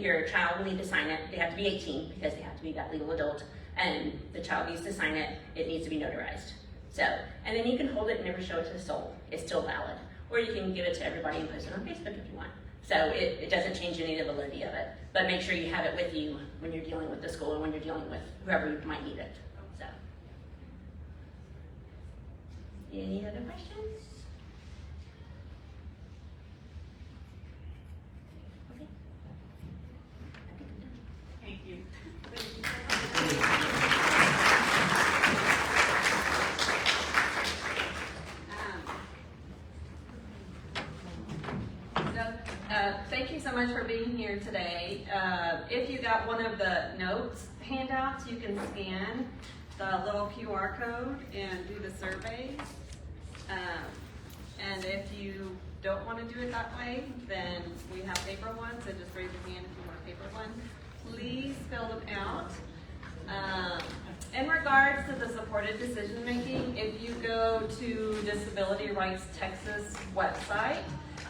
your child will need to sign it. They have to be 18 because they have to be that legal adult, and the child needs to sign it. It needs to be notarized. So, and then you can hold it and never show it to the soul. It's still valid. Or you can give it to everybody and post it on Facebook if you want. So it doesn't change any of the validity of it. But make sure you have it with you when you're dealing with the school or when you're dealing with whoever might need it. So, any other questions? Okay. Thank you. Thank you so much for being here today. If you got one of the notes handouts, you can scan the little QR code and do the surveys. And if you don't want to do it that way, then we have paper ones, so just raise your hand if you want a paper one. Please fill them out. In regards to the supported decision making, if you go to Disability Rights Texas website,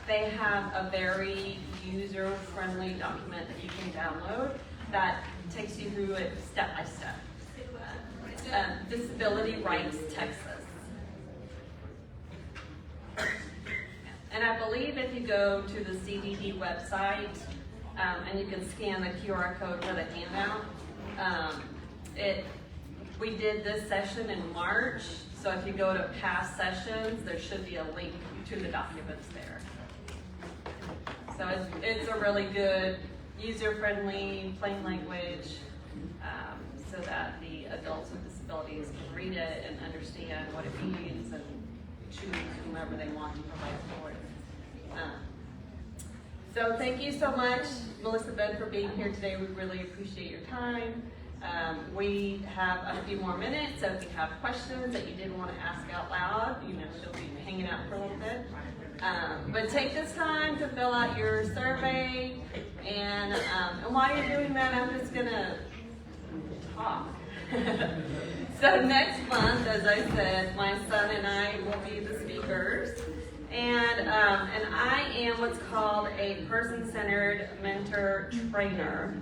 they have a very user-friendly document that you can download that takes you through it step by step. Disability Rights Texas. And I believe if you go to the CDD website and you can scan the QR code for the handout, we did this session in March, so if you go to past sessions, there should be a link to the documents there. So it's a really good, user-friendly, plain language, so that the adults with disabilities can read it and understand what it means and choose whomever they want to provide for it. So thank you so much, Melissa, Benn, for being here today. We really appreciate your time. We have a few more minutes, so if you have questions that you didn't want to ask out loud, she'll be hanging out for a little bit. But take this time to fill out your survey, and while you're doing that, I'm just gonna talk. So next month, as I said, my son and I will be the speakers, and I am what's called a person-centered mentor trainer.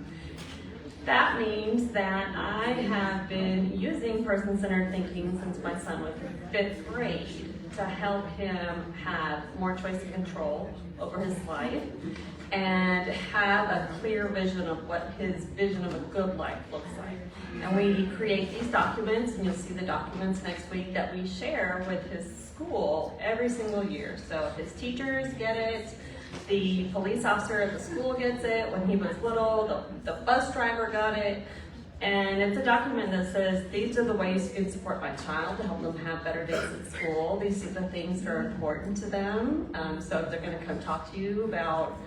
That means that I have been using person-centered thinking since my son was in 5th grade to help him have more choice and control over his life and have a clear vision of what his vision of a good life looks like. And we create these documents, and you'll see the documents next week that we share with his school every single year. So his teachers get it, the police officer at the school gets it when he was little, the bus driver got it, and it's a document that says these are the ways you can support my child to help them have better days at school. These are the things that are important to them. So if they're going to come talk to you about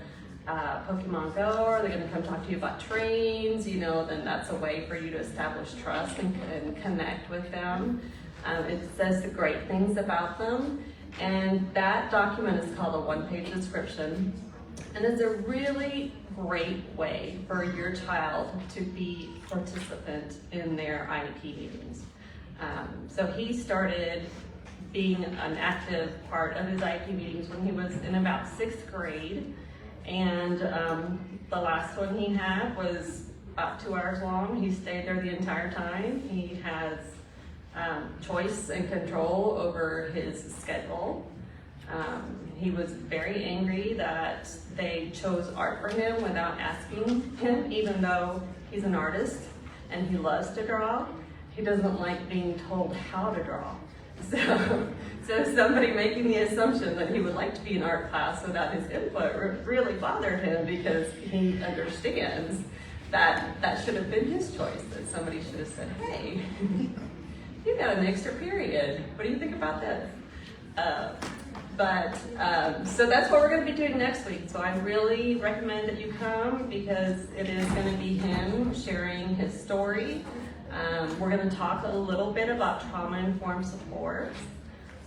Pokemon Go, or they're going to come talk to you about trains, then that's a way for you to establish trust and connect with them. It says the great things about them. And that document is called a one-page description. And it's a really great way for your child to be participant in their IEP meetings. So he started being an active part of his IEP meetings when he was in about 6th grade. And the last one he had was about 2 hours long. He stayed there the entire time. He has choice and control over his schedule. He was very angry that they chose art for him without asking him, even though he's an artist and he loves to draw. He doesn't like being told how to draw. So somebody making the assumption that he would like to be in art class without his input really bothered him, because he understands that that should have been his choice, that somebody should have said, hey, you got an extra period. What do you think about this? So that's what we're going to be doing next week. So I really recommend that you come, because it is going to be him sharing his story. We're going to talk a little bit about trauma-informed support.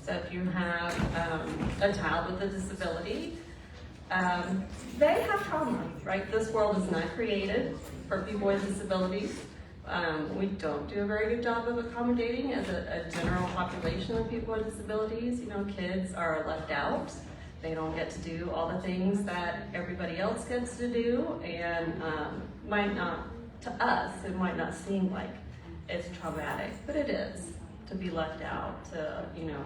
So if you have a child with a disability, they have trauma, right? This world is not created for people with disabilities. We don't do a very good job of accommodating as a general population of people with disabilities. You know, kids are left out. They don't get to do all the things that everybody else gets to do, and might not, to us, it might not seem like it's traumatic, but it is to be left out, to, you know,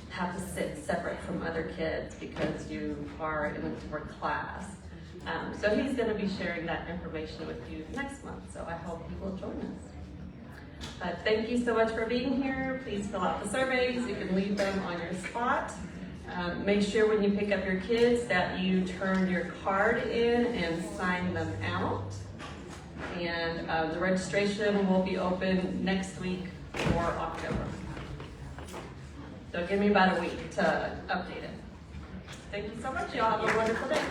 have to sit separate from other kids because you are in a different class. So he's going to be sharing that information with you next month, so I hope you will join us. But thank you so much for being here. Please fill out the surveys. You can leave them on your spot. Make sure when you pick up your kids that you turn your card in and sign them out. And the registration will be open next week for October. So give me about a week to update it. Thank you so much. Y'all have a wonderful day.